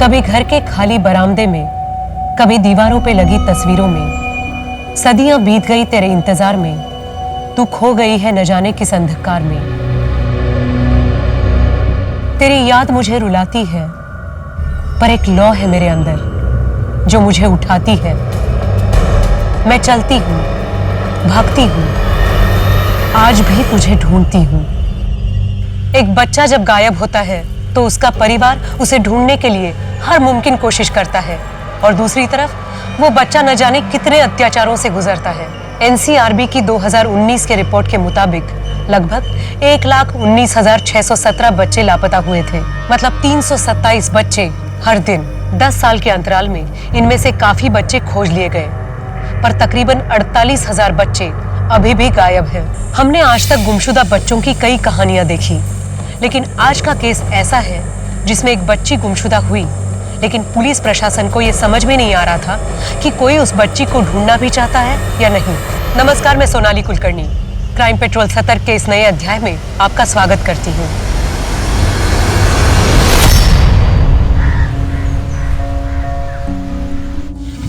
कभी घर के खाली बरामदे में, कभी दीवारों पे लगी तस्वीरों में। सदियां बीत गई तेरे इंतजार में, तू खो गई है न जाने किस अंधकार में। तेरी याद मुझे रुलाती है, पर एक लौ है मेरे अंदर जो मुझे उठाती है। मैं चलती हूँ, भागती हूँ, आज भी तुझे ढूंढती हूँ। एक बच्चा जब गायब होता है तो उसका परिवार उसे ढूंढने के लिए हर मुमकिन कोशिश करता है, और दूसरी तरफ वो बच्चा न जाने कितने अत्याचारों से गुजरता है। एनसीआरबी की 2019 के रिपोर्ट के मुताबिक लगभग 1,19,617 बच्चे लापता हुए थे। मतलब 327 बच्चे हर दिन। 10 साल के अंतराल में इनमें से काफी बच्चे खोज लिए गए, पर तकरीबन 48,000 बच्चे अभी भी गायब हैं। हमने आज तक गुमशुदा बच्चों की कई कहानियां देखी, लेकिन आज का केस ऐसा है जिसमें एक बच्ची गुमशुदा हुई, लेकिन पुलिस प्रशासन को यह समझ में नहीं आ रहा था कि कोई उस बच्ची को ढूंढना भी चाहता है या नहीं। नमस्कार, मैं सोनाली कुलकर्णी क्राइम पेट्रोल सतर्क के इस नए अध्याय में आपका स्वागत करती हूँ।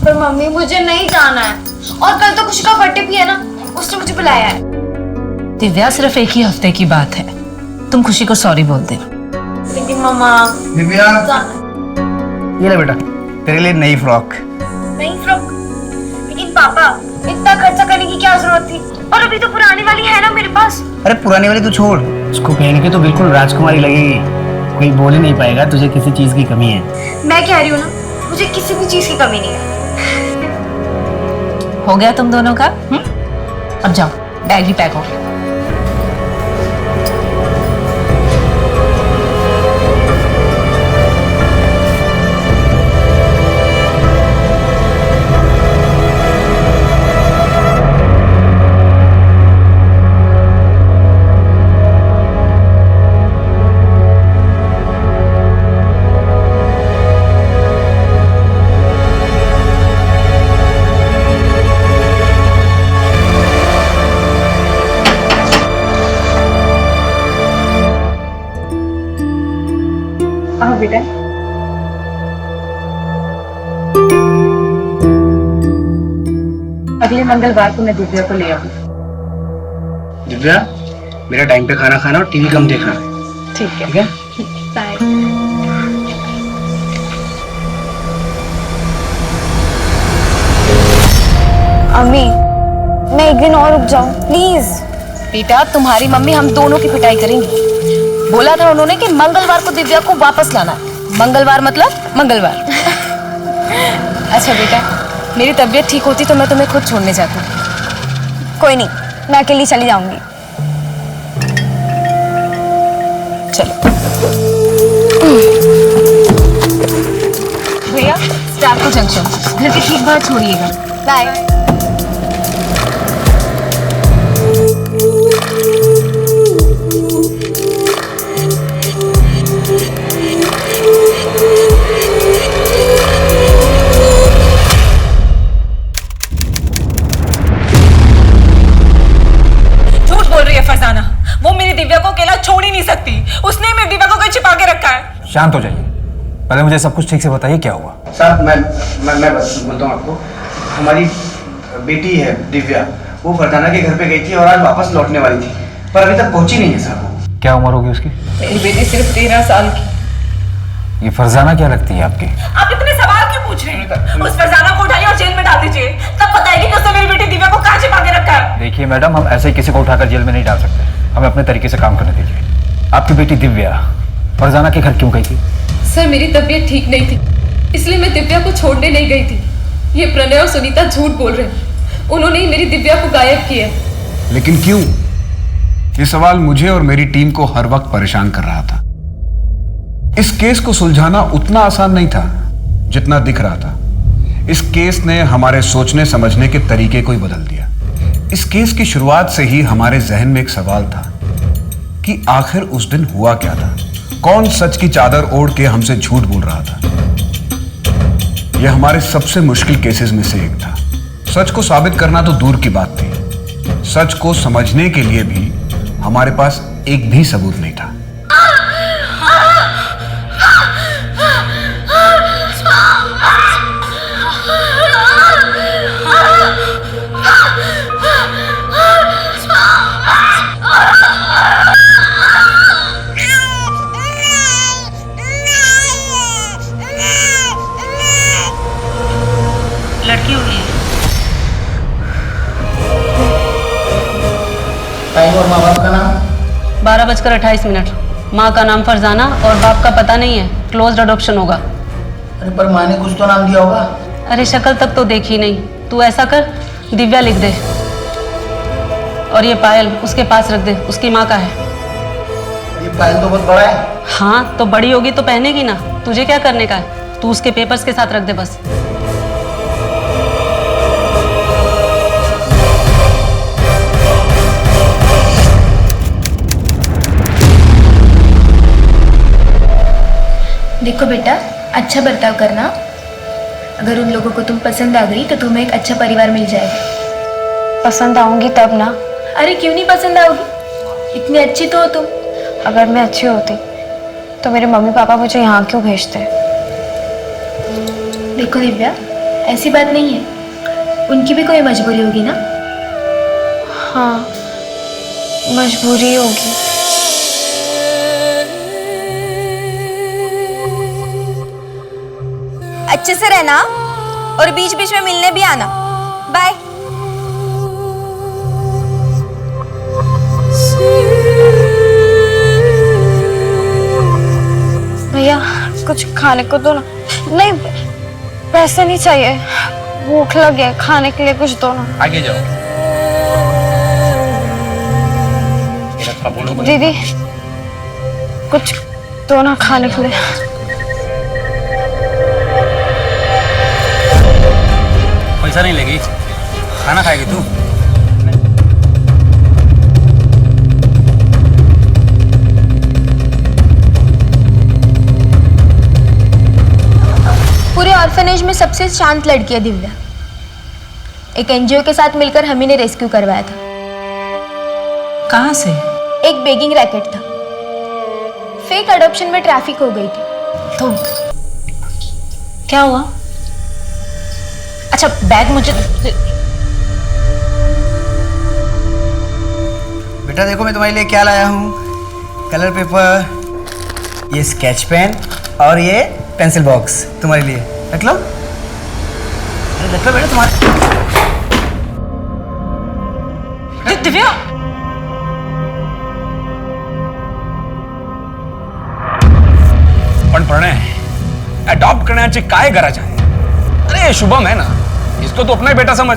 पर मम्मी मुझे नहीं जाना है, और कल तो खुशी का बर्थडे भी है ना, उसने मुझे बुलाया है। दिव्या, सिर्फ एक ही हफ्ते की बात है, तुम खुशी को सॉरी बोल दे। लेकिन मम्मा दिव्या, ये ले बेटा, तेरे लिए नई फ्रॉक। नई फ्रॉक? लेकिन पापा, इतना खर्चा करने की क्या जरूरत थी, और अभी तो पुरानी वाली है ना मेरे पास। अरे पुरानी वाली तू छोड़, उसको पहन के तो बिल्कुल राजकुमारी लगेगी, कोई बोल ही नहीं पाएगा तुझे किसी चीज की कमी है। मैं कह रही हूँ ना, मुझे किसी भी चीज की कमी नहीं है। हो गया तुम दोनों का? अब जाओ, बैग भी पैक हो गया। आओ बेटा। अगले मंगलवार को मैं दिव्या को ले आऊंगी। दिव्या, मेरा टाइम पे खाना खाना और टीवी कम देखना। ठीक है। ठीक है? बाय। अम्मी, मैं एक दिन और रुक जाऊं प्लीज। बेटा, तुम्हारी मम्मी हम दोनों की पिटाई करेंगी। बोला था उन्होंने कि मंगलवार को दिव्या को वापस लाना है। मंगलवार मतलब मंगलवार। अच्छा बेटा, मेरी तबीयत ठीक होती तो मैं तुम्हें खुद छोड़ने जाती। कोई नहीं, मैं अकेली चली जाऊंगी। चलो भैया, स्टार्को जंक्शन, घर के ठीक बाहर छोड़िएगा। बाय। फरजाना, वो मेरी दिव्या को अकेला छोड़ ही नहीं सकती। उसने मेरी दिव्या को कहीं छिपा के रखा है। शांत हो जाइए, पहले मुझे सब कुछ ठीक से बताइए क्या हुआ। साहब, मैं बोलता हूँ आपको, हमारी बेटी है दिव्या, वो फरजाना के घर पे गई थी और आज वापस लौटने वाली थी, पर अभी तक पहुंची नहीं है साहब। क्या उम्र होगी उसकी? मेरी बेटी सिर्फ 13 साल की। ये फरजाना क्या लगती है आपकी? आप इतने सवाल क्यों पूछ रहे हैं? उस फरजाना को उठाइए और जेल में डाल दीजिए, तब बताएगी कि उसने मेरी बेटी दिव्या को कहाँ छिपा के रखा है। देखिए मैडम, हम ऐसे ही किसी को उठाकर जेल में नहीं डाल सकते, हमें अपने तरीके से काम करने दीजिए। आपकी बेटी दिव्या फरजाना के घर क्यों गई थी? सर, मेरी तबीयत ठीक नहीं थी, इसलिए मैं दिव्या को छोड़ने नहीं गई थी। ये प्रणय और सुनीता झूठ बोल रहे हैं, उन्होंने ही मेरी दिव्या को गायब किया। लेकिन क्यों? ये सवाल मुझे और मेरी टीम को हर वक्त परेशान कर रहा था। इस केस को सुलझाना उतना आसान नहीं था जितना दिख रहा था। इस केस ने हमारे सोचने समझने के तरीके को ही बदल दिया। इस केस की शुरुआत से ही हमारे जहन में एक सवाल था कि आखिर उस दिन हुआ क्या था। कौन सच की चादर ओढ़ के हमसे झूठ बोल रहा था। यह हमारे सबसे मुश्किल केसेस में से एक था। सच को साबित करना तो दूर की बात थी, सच को समझने के लिए भी हमारे पास एक भी सबूत नहीं था। और माँ बाप का नाम? 12:28। माँ का नाम फरजाना और बाप का पता नहीं है, क्लोज्ड अडॉप्शन होगा। अरे पर माँ ने कुछ तो नाम दिया होगा। अरे शक्ल तक तो देखी नहीं। तू ऐसा कर, दिव्या लिख दे और ये पायल उसके पास रख दे, उसकी माँ का है। ये पायल तो बहुत बड़ा है। हाँ तो बड़ी होगी तो पहनेगी ना, तुझे क्या करने का है? तू उसके पेपर्स के साथ रख दे बस। देखो बेटा, अच्छा बर्ताव करना। अगर उन लोगों को तुम पसंद आ गई तो तुम्हें एक अच्छा परिवार मिल जाएगा। पसंद आऊंगी तब ना। अरे क्यों नहीं पसंद आओगी? इतनी अच्छी तो हो तुम। अगर मैं अच्छी होती तो मेरे मम्मी पापा मुझे यहाँ क्यों भेजते? देखो दिव्या, ऐसी बात नहीं है, उनकी भी कोई मजबूरी होगी ना। हाँ, मजबूरी होगी। अच्छे से रहना और बीच बीच में मिलने भी आना। बाय। भैया कुछ खाने को दो ना। नहीं, पैसे नहीं चाहिए, भूख लगी है, खाने के लिए कुछ दो ना। आगे जाओ। दीदी कुछ दो ना खाने के लिए। पैसा नहीं लेगी, खाना खाएगी तू? पूरे ऑर्फनेज में सबसे शांत लड़की है दिव्या। एक एनजीओ के साथ मिलकर हम ही ने रेस्क्यू करवाया था। कहाँ से? एक बेगिंग रैकेट था। फेक अडॉप्शन में ट्रैफिक हो गई थी। तो क्या हुआ? अच्छा बैग मुझे। बेटा देखो मैं तुम्हारे लिए क्या लाया हूँ। कलर पेपर, ये स्केच पेन और ये पेंसिल बॉक्स तुम्हारे लिए। रख लो। अरे रख लो बेटा तुम्हारे। दिव्या पण प्रणय अडॉप्ट करण्याची काय गरज आहे? अरे शुभम है ना, इसको तो अपना ही बेटा समझ।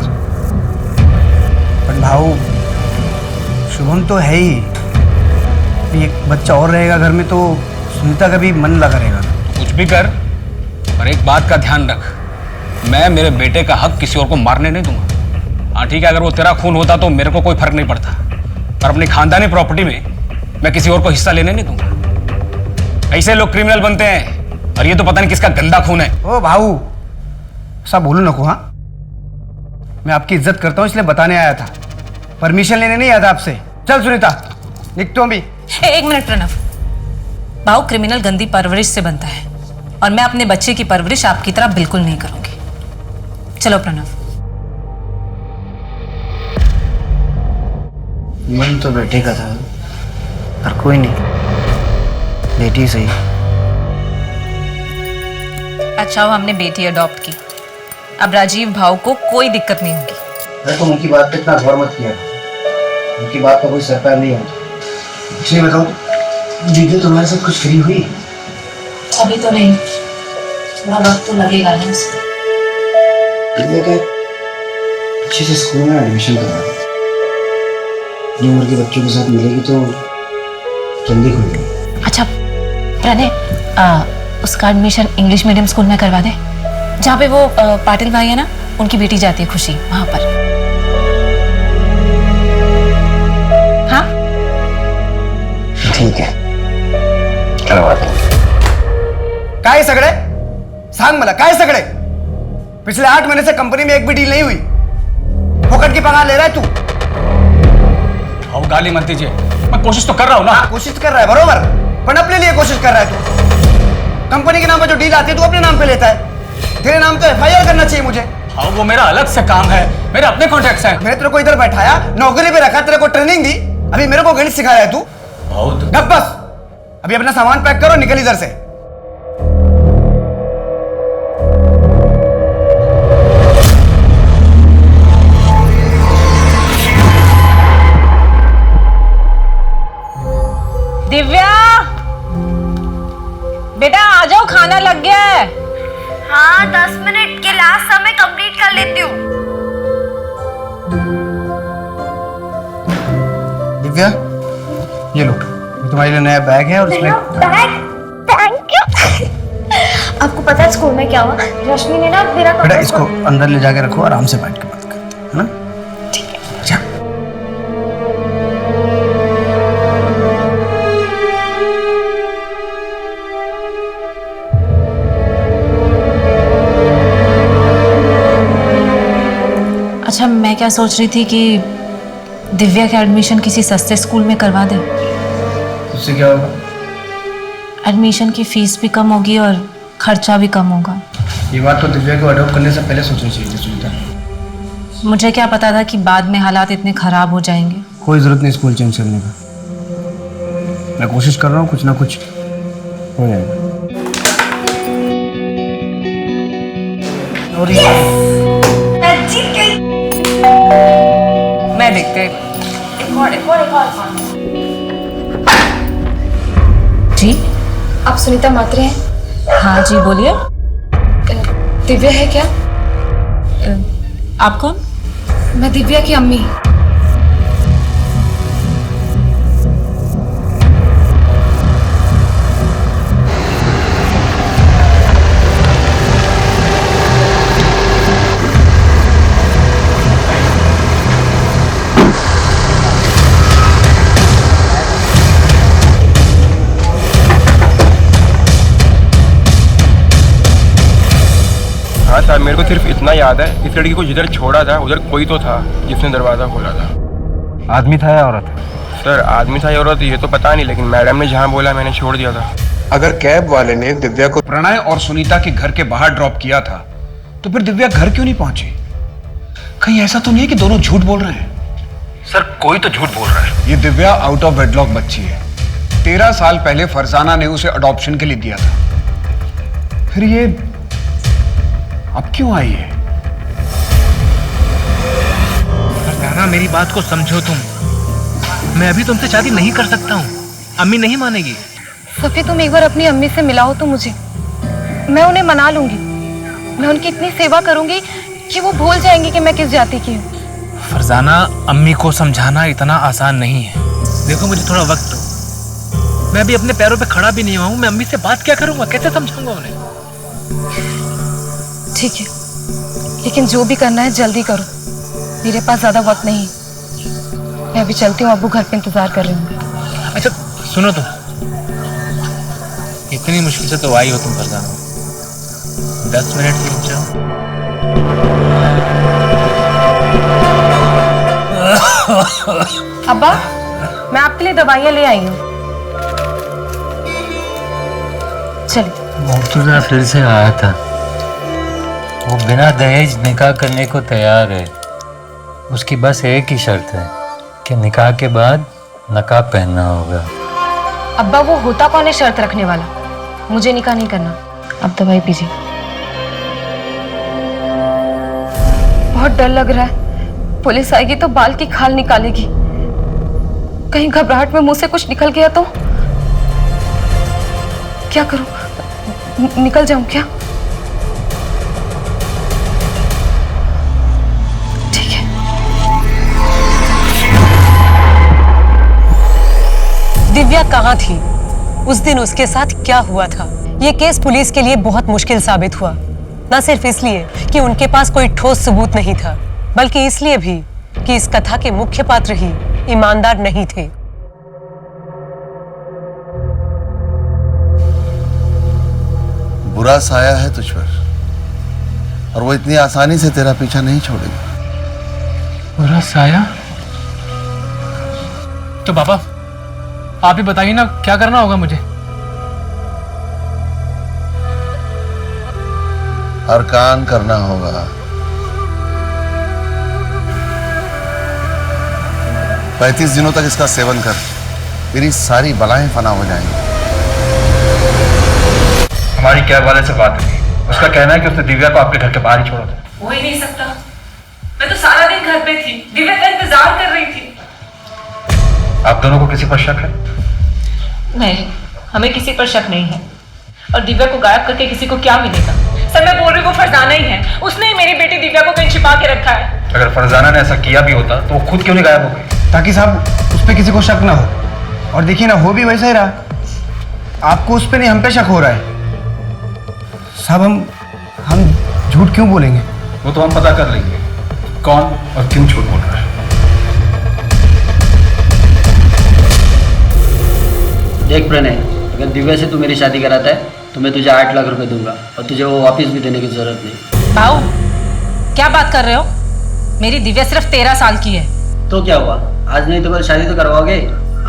पर भाऊ शुभम तो है ही, एक बच्चा और रहेगा घर में तो सुनीता का भी मन लगा रहेगा। कुछ भी कर, पर एक बात का ध्यान रख, मैं मेरे बेटे का हक किसी और को मारने नहीं दूंगा। हाँ ठीक है, अगर वो तेरा खून होता तो मेरे को कोई फर्क नहीं पड़ता, पर अपनी खानदानी प्रॉपर्टी में मैं किसी और को हिस्सा लेने नहीं दूंगा। ऐसे लोग क्रिमिनल बनते हैं और ये तो पता नहीं किसका गंदा खून है। ओ भाऊ ऐसा बोलो नको। हाँ मैं आपकी इज्जत करता हूँ इसलिए बताने आया था, परमिशन लेने नहीं आया था आपसे। चल सुनीता लिख तो भी। एक मिनट प्रणव, भाव क्रिमिनल गंदी परवरिश से बनता है और मैं अपने बच्चे की परवरिश आपकी तरह बिल्कुल नहीं करूंगी। चलो प्रणव। मन तो बेटे का था, पर कोई नहीं, बेटी सही। अच्छा हुआ हमने बेटी अडॉप्ट की, अब राजीव भाव को कोई दिक्कत नहीं होगी। देखो उनकी बात पे इतना गौर मत किया, उनकी बात का कोई सरकार नहीं होता। इसलिए बताओ दीदी तुम्हारे साथ कुछ फ्री हुई? अभी तो नहीं, थोड़ा वक्त तो लगेगा ना उसको। अच्छे से स्कूल में एडमिशन करवा दो, अपनी उम्र के बच्चों के साथ मिलेगी तो जल्दी खुलेगी। अच्छा प्रणय, उसका एडमिशन इंग्लिश मीडियम स्कूल में करवा दे, जहाँ पे वो पाटिल भाई है ना, उनकी बेटी जाती है खुशी, वहां पर। हाँ ठीक है करवा देंगे। काय सगळे सांग मला, काय सगळे? पिछले 8 महीने से कंपनी में एक भी डील नहीं हुई, फोकट की पगार ले रहा है तू। अब गाली मत दीजिए, मैं कोशिश तो कर रहा हूँ ना। कोशिश कर रहा है बरोबर, पर अपने लिए कोशिश कर रहा है तू। कंपनी के नाम पर जो डील आती है तू अपने नाम पे लेता है। तेरे नाम तो FIR करना चाहिए मुझे। हाँ वो मेरा अलग से काम है, मेरे अपने कॉन्ट्रैक्ट्स हैं। मैंने तेरे को इधर बैठाया, नौकरी पे रखा, तेरे को ट्रेनिंग दी, अभी मेरे को गणित सिखा रहा है तू। गप बस, अभी अपना सामान पैक करो, निकल इधर से। दिव्या, बेटा आ जाओ, खाना लग गया है। हाँ 10 मिनट के लास्ट समय कंप्लीट कर लेती हूँ। दिव्या, ये लो, तुम्हारे लिए नया बैग है और इसमें थैंक यू। आपको पता है स्कूल में क्या हुआ? रश्मि ने ना मेरा बेटा इसको अंदर ले जाके रखो, आराम से बैठ के बात कर, है ना? ठीक है। अच्छा। अच्छा, मैं क्या सोच रही थी कि दिव्या का एडमिशन किसी सस्ते स्कूल में करवा दें। उससे क्या होगा? एडमिशन की फीस भी कम होगी और खर्चा भी कम होगा। ये बात तो दिव्या को अडॉप्ट करने से पहले सोचनी चाहिए थी सुनीता। मुझे क्या पता था कि बाद में हालात इतने खराब हो जाएंगे। कोई जरूरत नहीं स्कूल चेंज करने का। मैं कोशिश कर रहा हूँ, कुछ ना कुछ हो जाएगा। मैं देखते जी। आप सुनीता मात्रे हैं? हाँ जी, बोलिए। दिव्या है क्या? आप कौन? मैं दिव्या की अम्मी। हाँ सर, मेरे को सिर्फ इतना याद है, इस लड़की को जिधर छोड़ा था उधर कोई तो था जिसने दरवाजा खोला था। आदमी था या औरत? सर आदमी था या औरत ये तो पता नहीं, लेकिन मैडम ने जहाँ बोला मैंने छोड़ दिया था। अगर कैब वाले ने दिव्या को प्रणय और सुनीता के घर के बाहर ड्रॉप किया था तो फिर दिव्या घर क्यों नहीं पहुंची? कहीं ऐसा तो नहीं है कि दोनों झूठ बोल रहे हैं? सर कोई तो झूठ बोल रहा है। ये दिव्या आउट ऑफ वेडलॉक बच्ची है। 13 साल पहले फरजाना ने उसे अडॉप्शन के लिए दिया था। फिर ये अब क्यों आई है? फरजाना, मेरी बात को समझो तुम। मैं अभी तुमसे शादी नहीं कर सकता हूँ, अम्मी नहीं मानेगी। सफी, तुम एक बार अपनी अम्मी से मिलाओ तो मुझे, मैं उन्हें मना लूंगी। मैं उनकी इतनी सेवा करूंगी कि वो भूल जाएंगी कि मैं किस जाति की हूँ। फरजाना, अम्मी को समझाना इतना आसान नहीं है। देखो मुझे थोड़ा वक्त दो, मैं अभी अपने पैरों पे खड़ा भी नहीं हुआ हूँ। मैं अम्मी से बात क्या करूंगा, कैसे समझाऊंगा उन्हें? ठीक है, लेकिन जो भी करना है जल्दी करो, मेरे पास ज्यादा वक्त नहीं। मैं अभी चलती हूँ, अब्बू घर पे इंतजार कर रहे होंगे। अच्छा सुनो, तुम इतनी मुश्किल से तो आई हो तुम फरजाना, 10 मिनट रुक जाओ। अब्बा, मैं आपके लिए दवाइयाँ ले आई हूँ। चलिए। मुर्तजा फिर से आया था। वो बिना दहेज निकाह करने को तैयार है। उसकी बस एक ही शर्त है कि निकाह के बाद नकाब पहनना होगा। अब्बा, वो होता कौन है शर्त रखने वाला? मुझे निकाह नहीं करना। अब दवाई पीजिए। बहुत डर लग रहा है, पुलिस आएगी तो बाल की खाल निकालेगी। कहीं घबराहट में मुंह से कुछ निकल गया तो क्या करूं? निकल जाऊं क्या? दिव्या कहाँ थी? उस दिन उसके साथ क्या हुआ था? ये केस पुलिस के लिए बहुत मुश्किल साबित हुआ, न सिर्फ इसलिए कि उनके पास कोई ठोस सबूत नहीं था, बल्कि इसलिए भी कि इस कथा के मुख्य पात्र ही ईमानदार नहीं थे। बुरा साया है तुझ पर, और वो इतनी आसानी से तेरा पीछा नहीं छोड़ेगा। बुरा साया? तो पापा आप ही बताइए ना, क्या करना होगा मुझे? अरकान करना होगा। पैंतीस दिनों तक इसका सेवन कर, तेरी सारी बलाएं फना हो जाएंगी। हमारी कैब वाले से बात हुई, उसका कहना है कि उसने दिव्या को आपके घर के बाहर ही छोड़ा था। हो ही नहीं सकता, मैं तो सारा दिन घर पे थी, दिव्या का इंतजार कर रही थी। आप दोनों को किसी पर शक है? नहीं, हमें किसी पर शक नहीं है। और दिव्या को गायब करके किसी को क्या मिलेगा? सर मैं बोल रही हूँ वो फरजाना ही है, उसने ही मेरी बेटी दिव्या को कहीं छिपा के रखा है। अगर फरजाना ने ऐसा किया भी होता तो वो खुद क्यों नहीं गायब हो गई? ताकि साहब उस पर किसी को शक ना हो। और देखिए ना, हो भी वैसा ही रहा। आपको उस पर नहीं, हम पे शक हो रहा है। साहब हम झूठ क्यों बोलेंगे? वो तो हम पता कर लेंगे कौन और क्यों झूठ बोल रहा है। देख प्रणय, अगर दिव्या से तू मेरी शादी कराता है तो मैं तुझे 8 लाख रुपए दूंगा और तुझे वो वापस भी देने की जरूरत नहीं। भाऊ क्या बात कर रहे हो? मेरी दिव्या सिर्फ 13 साल की है। तो क्या हुआ, आज नहीं तो कल शादी तो करवाओगे।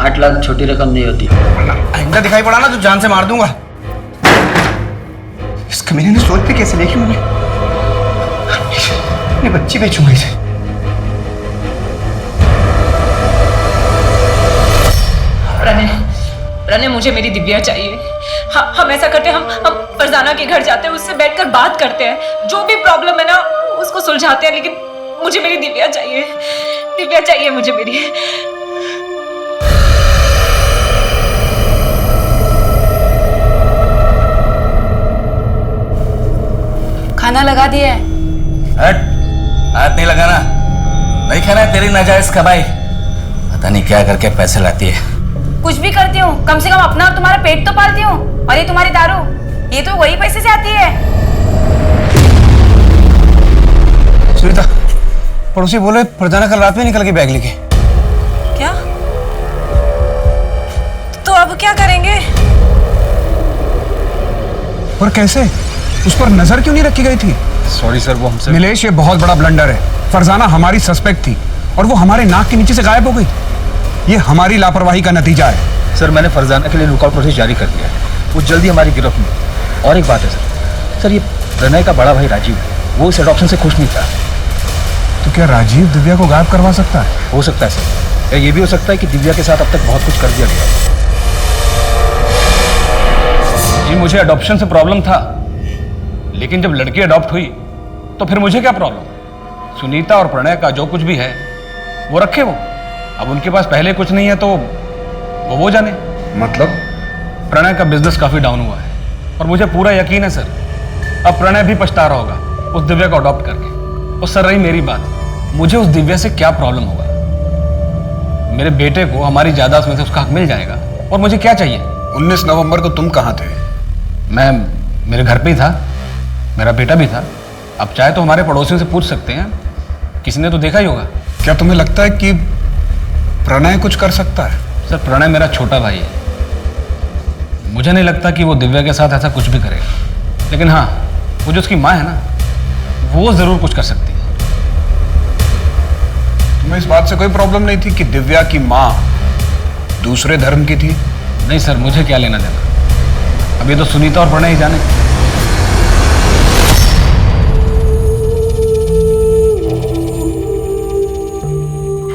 8 लाख छोटी रकम नहीं होती। आइंदा दिखाई पड़ा ना तो जान से मार दूंगा। इस कमीने ने सोच भी कैसे देखी मुझे। अपनी बच्ची बेचूंगा इसे। प्रणय मुझे मेरी दिव्या चाहिए। हम ऐसा करते हैं, हम फरजाना के घर जाते हैं, उससे बैठकर बात करते हैं, जो भी प्रॉब्लम है ना उसको सुलझाते हैं, लेकिन मुझे मेरी दिव्या चाहिए। दिव्या चाहिए मुझे मेरी। खाना लगा दिया है? हट, हाथ नहीं लगाना। नहीं खाना है तेरी नाजायज कमाई। पता नहीं क्या करके पैसे लाती है। कुछ भी करती हूँ, कम से कम अपना और तुम्हारा पेट तो पालती हूँ। और ये तुम्हारी दारू, ये तो वही पैसे से आती है। सुनीता, पड़ोसी बोले फरजाना कल रात में निकल के बैग लेके। क्या? तो अब क्या करेंगे? पर कैसे? उस पर नजर क्यों नहीं रखी गई थी? सॉरी सर, वो हमसे। नीलेश, ये बहुत बड़ा ब्लंडर है। फरजाना हमारी सस्पेक्ट थी और वो हमारे नाक के नीचे से गायब हो गई। ये हमारी लापरवाही का नतीजा है। सर मैंने फरजाना के लिए लुकआउट नोटिस जारी कर दिया है। वो जल्दी हमारी गिरफ्त में। और एक बात है सर, ये प्रणय का बड़ा भाई राजीव है, वो इस एडॉप्शन से खुश नहीं था। तो क्या राजीव दिव्या को गायब करवा सकता है? हो सकता है सर, या ये भी हो सकता है कि दिव्या के साथ अब तक बहुत कुछ कर दिया गया। जी मुझे अडॉप्शन से प्रॉब्लम था, लेकिन जब लड़की अडॉप्ट हुई तो फिर मुझे क्या प्रॉब्लम? सुनीता और प्रणय का जो कुछ भी है वो रखे वो। अब उनके पास पहले कुछ नहीं है तो वो जाने। मतलब? प्रणय का बिजनेस काफी डाउन हुआ है और मुझे पूरा यकीन है सर, अब प्रणय भी पछता रहा होगा उस दिव्या को अडॉप्ट करके। और सर रही मेरी बात, मुझे उस दिव्या से क्या प्रॉब्लम होगा? मेरे बेटे को हमारी जायदाद में से उसका हक मिल जाएगा और मुझे क्या चाहिए? 19 नवंबर को तुम कहाँ थे? मैं मेरे घर पे ही था, मेरा बेटा भी था। अब चाहे तो हमारे पड़ोसियों से पूछ सकते हैं, किसी ने तो देखा ही होगा। क्या तुम्हें लगता है कि प्रणय कुछ कर सकता है? सर प्रणय मेरा छोटा भाई है, मुझे नहीं लगता कि वो दिव्या के साथ ऐसा कुछ भी करेगा। लेकिन हाँ, वो जो उसकी माँ है ना, वो जरूर कुछ कर सकती है। तुम्हें इस बात से कोई प्रॉब्लम नहीं थी कि दिव्या की माँ दूसरे धर्म की थी? नहीं सर, मुझे क्या लेना देना, अब ये तो सुनीता और प्रणय ही जाने।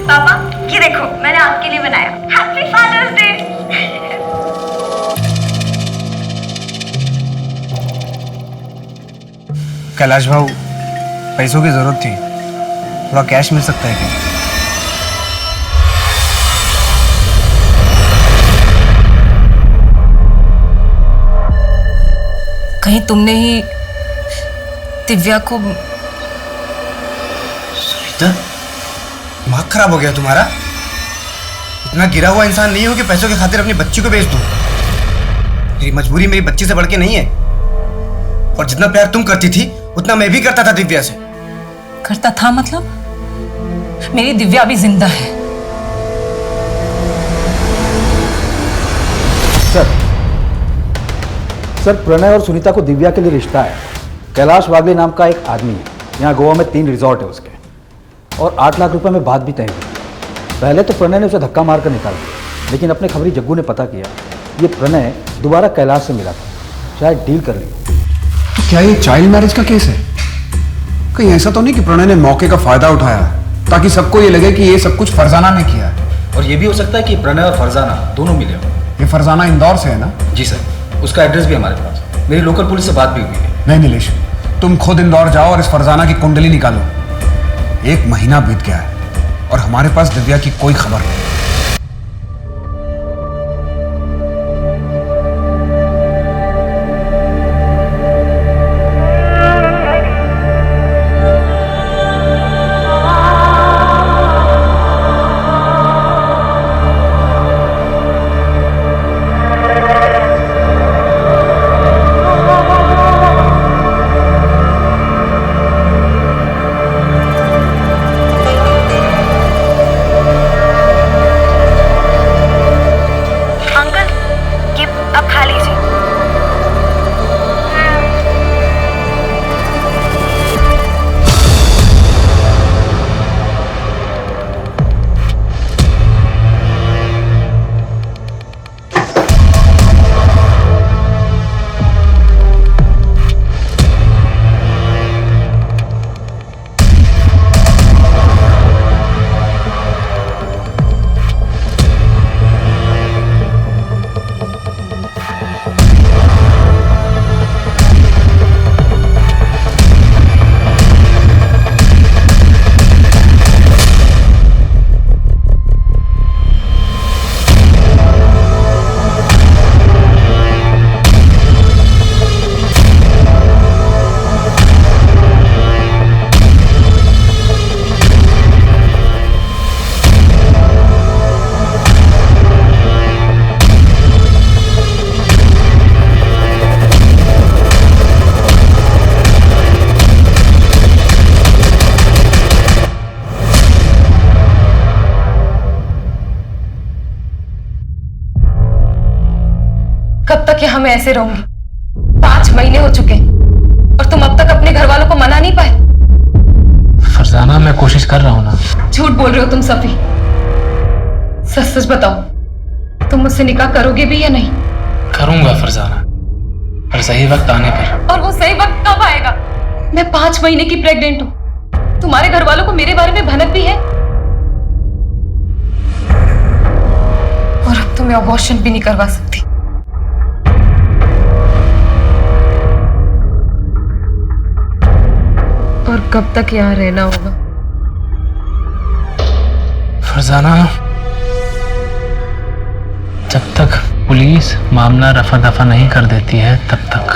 पापा ये देखो मैंने आपके लिए बनाया। Happy father's day. कैलाश भाऊ, पैसों की जरूरत थी, थोड़ा कैश मिल सकता है क्या? कहीं तुमने ही दिव्या को? सुनीता, दिमाग खराब हो गया तुम्हारा? इतना गिरा हुआ इंसान नहीं हो कि पैसों की खातिर अपनी बच्ची को बेच दूं। मेरी मजबूरी मेरी बच्ची से बढ़ के नहीं है। और जितना प्यार तुम करती थी उतना मैं भी करता था दिव्या से। करता था मतलब? मेरी दिव्या भी जिंदा है। सर प्रणय और सुनीता को दिव्या के लिए रिश्ता है। कैलाश वागले नाम का एक आदमी है, यहाँ गोवा में 3 रिजॉर्ट है उसके, और 8 लाख रुपए में बात भी तय हुई। पहले तो प्रणय ने उसे धक्का मारकर निकाल दिया, लेकिन अपने खबरी जग्गू ने पता किया ये प्रणय दोबारा कैलाश से मिला था, शायद डील कर ली। तो क्या ये चाइल्ड मैरिज का केस है? कहीं ऐसा तो नहीं कि प्रणय ने मौके का फायदा उठाया ताकि सबको ये लगे कि ये सब कुछ फरजाना ने किया है? और ये भी हो सकता है कि प्रणय और फरजाना दोनों मिले हो। ये फरजाना इंदौर से है ना? जी सर, उसका एड्रेस भी हमारे पास, मेरी लोकल पुलिस से बात भी हुई है। नहीं नीलेश, तुम खुद इंदौर जाओ और इस फरजाना की कुंडली निकालो। 1 महीना बीत गया है और हमारे पास दिव्या की कोई खबर नहीं। मैं ऐसे रहूंगी? 5 महीने हो चुके हैं और तुम अब तक अपने घर वालों को मना नहीं पाए। फरजाना, मैं कोशिश कर रहा हूँ ना। झूठ बोल रहे हो तुम सभी। सच सच बताओ, तुम मुझसे निकाह करोगे भी या नहीं? करूंगा फरजाना, पर सही वक्त आने पर। और वो सही वक्त कब आएगा? मैं 5 महीने की प्रेग्नेंट हूँ। तुम्हारे घर वालों को मेरे बारे में भनक भी है और अब तो मैं अबॉर्शन भी नहीं करवा सकती। और कब तक यहाँ रहना होगा? फरजाना, जब तक पुलिस मामला रफा दफा नहीं कर देती है तब तक।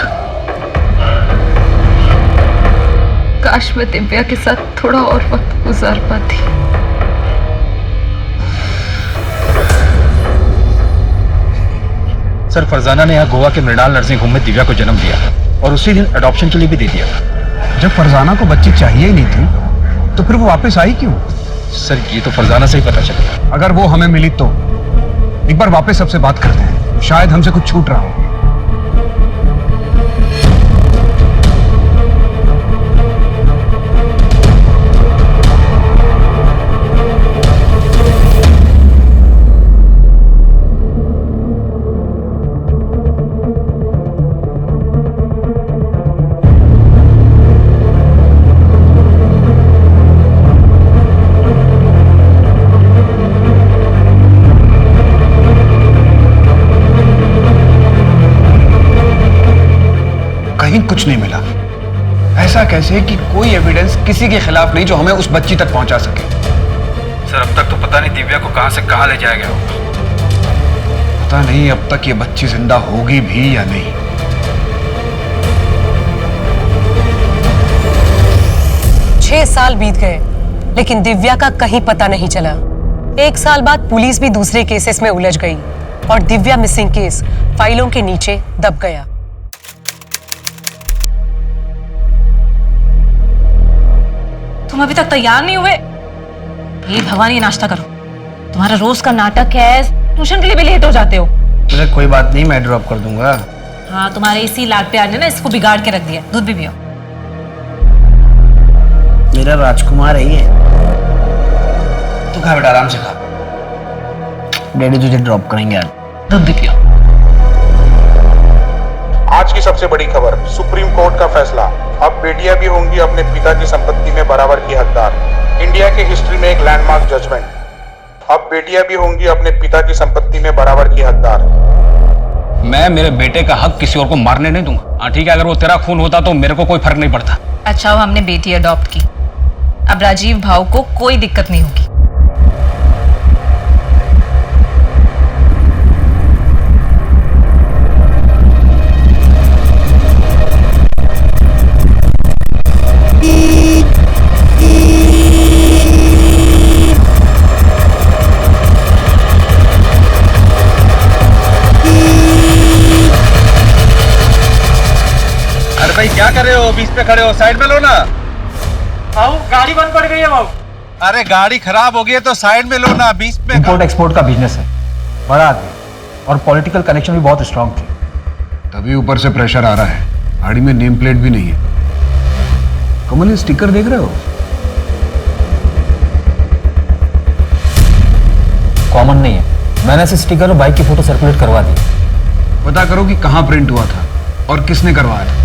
काश मैं दिव्या के साथ थोड़ा और वक्त गुजार पाती। सर, फरजाना ने यहाँ गोवा के मृणाल नर्सिंग होम में दिव्या को जन्म दिया और उसी दिन अडॉप्शन के लिए भी दे दिया था। जब फरजाना को बच्ची चाहिए ही नहीं थी तो फिर वो वापस आई क्यों? सर, ये तो फरजाना से ही पता चला। अगर वो हमें मिली तो एक बार वापस सबसे बात करते हैं, शायद हमसे कुछ छूट रहा हो। कुछ नहीं मिला। ऐसा कैसे कि कोई एविडेंस किसी के खिलाफ नहीं जो हमें उस बच्ची तक पहुंचा सके? सर, अब तक तो पता नहीं दिव्या को कहां से कहां ले जाया गया होगा। पता नहीं अब तक ये बच्ची जिंदा होगी भी या नहीं। 6 साल बीत गए लेकिन दिव्या का कहीं पता नहीं चला। 1 साल बाद पुलिस भी दूसरे केसेस में उलझ गई और दिव्या मिसिंग केस फाइलों के नीचे दब गया। तुम अभी तक तैयार नहीं हुए? ये भवानी, नाश्ता करो। तुम्हारा रोज का नाटक है, ट्यूशन के लिए भी लेट हो जाते हो। मुझे कोई बात नहीं, मैं ड्रॉप कर दूंगा। हाँ, तुम्हारे इसी लाड प्यार ने ना इसको बिगाड़ के रख दिया। दूध भी पियो। मेरा राजकुमार है ये। तू खा बेटा, आराम से खा। डैडी तुझे ड्रॉप करेंगे यार। दूध भी पियो। आज की सबसे बड़ी खबर, सुप्रीम कोर्ट का फैसला। अब बेटियां भी होंगी अपने पिता की संपत्ति में बराबर की हकदार। इंडिया की हिस्ट्री में एक लैंडमार्क जजमेंट। अब बेटियां भी होंगी अपने पिता की संपत्ति में बराबर की हकदार। मैं मेरे बेटे का हक किसी और को मारने नहीं दूंगा। हाँ ठीक है, अगर वो तेरा खून होता तो मेरे को कोई फर्क नहीं पड़ता। अच्छा, वो हमने बेटी अडॉप्ट की, अब राजीव भाव को कोई दिक्कत नहीं होगी। भाई क्या कर रहे हो? बीच पे खड़े हो, साइड में लो ना। आओ, गाड़ी बंद पड़ गई है बाबू। अरे गाड़ी खराब हो गई है तो साइड में लो ना, बीच पे। इंपोर्ट एक्सपोर्ट का बिजनेस है, बड़ा आदमी और पॉलिटिकल कनेक्शन भी बहुत स्ट्रांग थे। तभी ऊपर से प्रेशर आ रहा है। गाड़ी में नेम प्लेट भी नहीं है। कमल, ये स्टिकर देख रहे हो? कॉमन नहीं है। मैंने ऐसे स्टिकर और बाइक की फोटो सर्कुलेट करवा दी। पता करो कि कहाँ प्रिंट हुआ था और किसने करवाया था।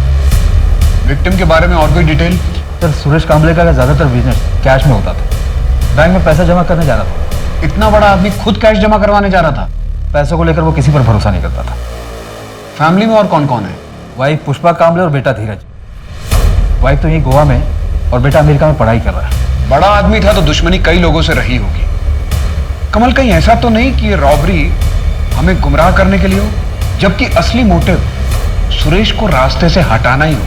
विक्टिम के बारे में और कोई डिटेल? सर, सुरेश कांबले का ज्यादातर बिजनेस कैश में होता था। बैंक में पैसा जमा करने जा रहा था। इतना बड़ा आदमी खुद कैश जमा करवाने जा रहा था? पैसों को लेकर वो किसी पर भरोसा नहीं करता था। फैमिली में और कौन कौन है? वाइफ पुष्पा कांबले और बेटा धीरज। वाइफ तो यही गोवा में और बेटा अमेरिका में पढ़ाई कर रहा है। बड़ा आदमी था तो दुश्मनी कई लोगों से रही होगी। कमल, कहीं ऐसा तो नहीं कि ये रॉबरी हमें गुमराह करने के लिए हो, जबकि असली मोटिव सुरेश को रास्ते से हटाना ही हो?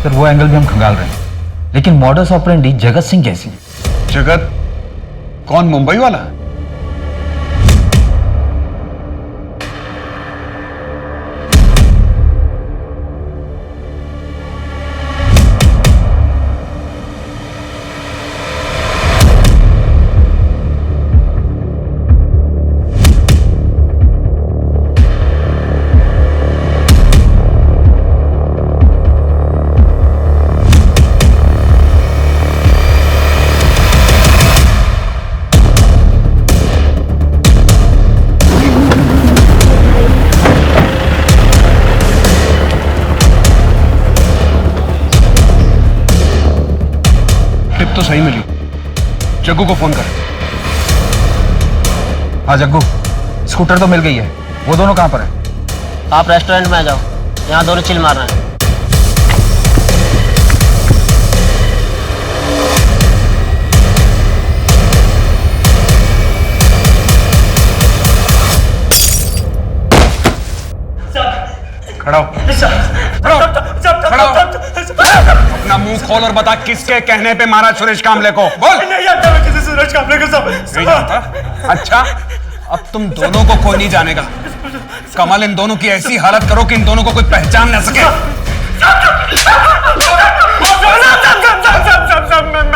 सर, वो एंगल भी हम खंगाल रहे हैं, लेकिन मॉडस ऑपरेंडी जगत सिंह कैसी है? जगत कौन? मुंबई वाला? तो सही मिली। जग्गू को फोन कर। हाँ जग्गू, स्कूटर तो मिल गई है, वो दोनों कहाँ पर है? आप रेस्टोरेंट में आ जाओ, यहाँ दोनों चिल मार रहे हैं। खड़ा हो। खड़ा हो। अपना मुंह खोल और बता किसके कहने पे मारा सुरेश कामले को, बोल। नहीं जानता मैं किसी सुरेश कामले को सब। नहीं जानता? अच्छा, अब तुम दोनों को कोई नहीं जानेगा। कमल, इन दोनों की ऐसी हालत करो कि इन दोनों को कोई पहचान न सके।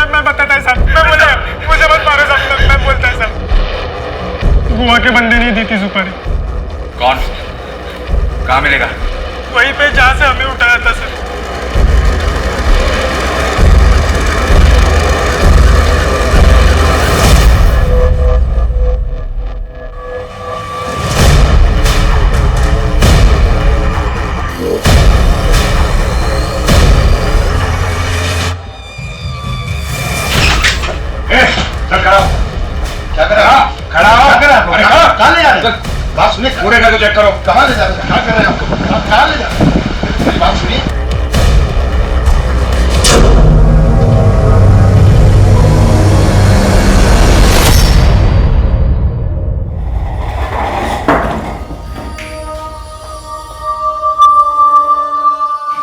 मैं बताता है साहब, मैं बोले मुझे मत मारो साहब, मैं बोलता है साहब। गुआ के बंदे नहीं दी थी सुपारी। कौन? कहाँ मिलेगा? वहीं पे जहाँ से हमें उठाया था सर। क्या कर रहा? खड़ा हो। कहाँ ले जा रहे? बात सुनिए, पूरे घर को चेक करो। कहाँ ले जा रहे? क्या कर रहे हैं आपको? कहाँ ले जा रहे? मेरी बात सुनिए।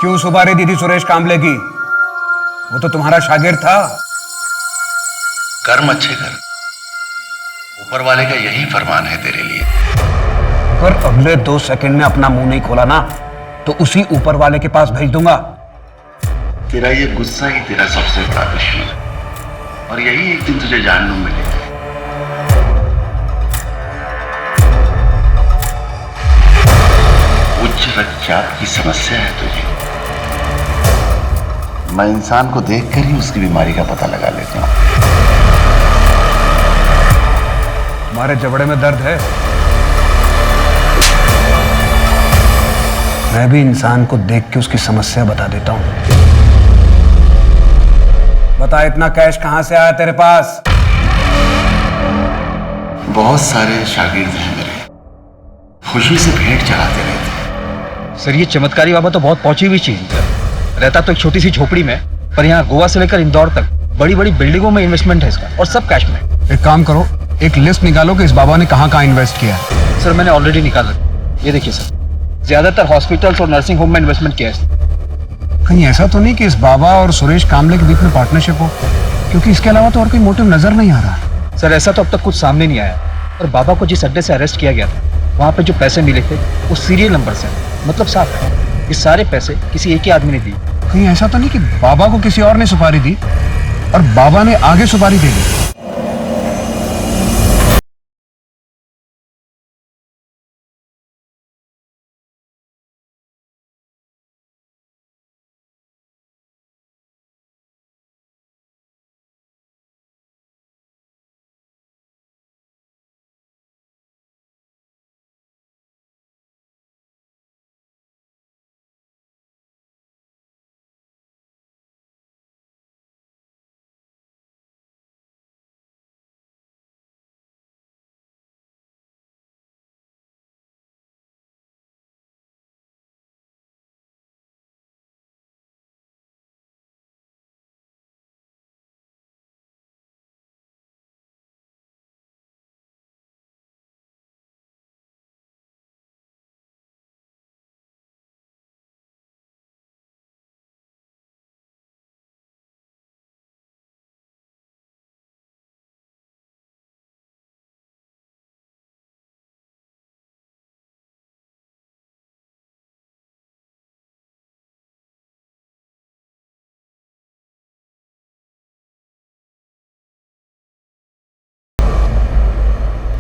क्यों सुपारी दी थी सुरेश कामले की? वो तो तुम्हारा शागिर्द था। कर्म अच्छे कर, ऊपर वाले का यही फरमान है तेरे लिए। अगर अगले 2 सेकंड में अपना मुंह नहीं खोला ना, तो उसी ऊपर वाले के पास भेज दूंगा। तेरा ये गुस्सा ही तेरा सबसे बड़ा दुश्मन है, और यही एक दिन तुझे जानने मिलेगा। उच्च रक्तचाप की समस्या है तुझे। मैं इंसान को देखकर ही उसकी बीमारी का पता लगा लेता हूं। हमारे जबड़े में दर्द है। मैं भी इंसान को देख के उसकी समस्या बता देता हूं। बता, इतना कैश कहां से आया तेरे पास? बहुत सारे शागिर्द हैं मेरे, खुशी से भेंट चढ़ाते रहते। सर ये चमत्कारी बाबा तो बहुत पहुंची हुई चीज है। रहता तो एक छोटी सी झोपड़ी में, पर यहाँ गोवा से लेकर इंदौर तक बड़ी बड़ी बिल्डिंगों में इन्वेस्टमेंट है इसका, और सब कैश में। एक काम करो, एक लिस्ट निकालो कि इस बाबा ने कहां कहां इन्वेस्ट किया है। सर मैंने ऑलरेडी निकाला, ये देखिए सर, ज्यादातर हॉस्पिटल्स और नर्सिंग होम में इन्वेस्टमेंट किया है। कहीं ऐसा तो नहीं कि इस बाबा और सुरेश कामले के बीच में पार्टनरशिप हो? क्योंकि इसके अलावा तो और कोई मोटिव नजर नहीं आ रहा। सर ऐसा तो अब तक कुछ सामने नहीं आया, और बाबा को जिस अड्डे से अरेस्ट किया गया था, वहाँ पे जो पैसे मिले थे वो सीरियल नंबर से, मतलब साफ है ये सारे पैसे किसी एक ही आदमी ने दिए। कहीं ऐसा तो नहीं कि बाबा को किसी और ने सुपारी दी और बाबा ने आगे सुपारी दे दी?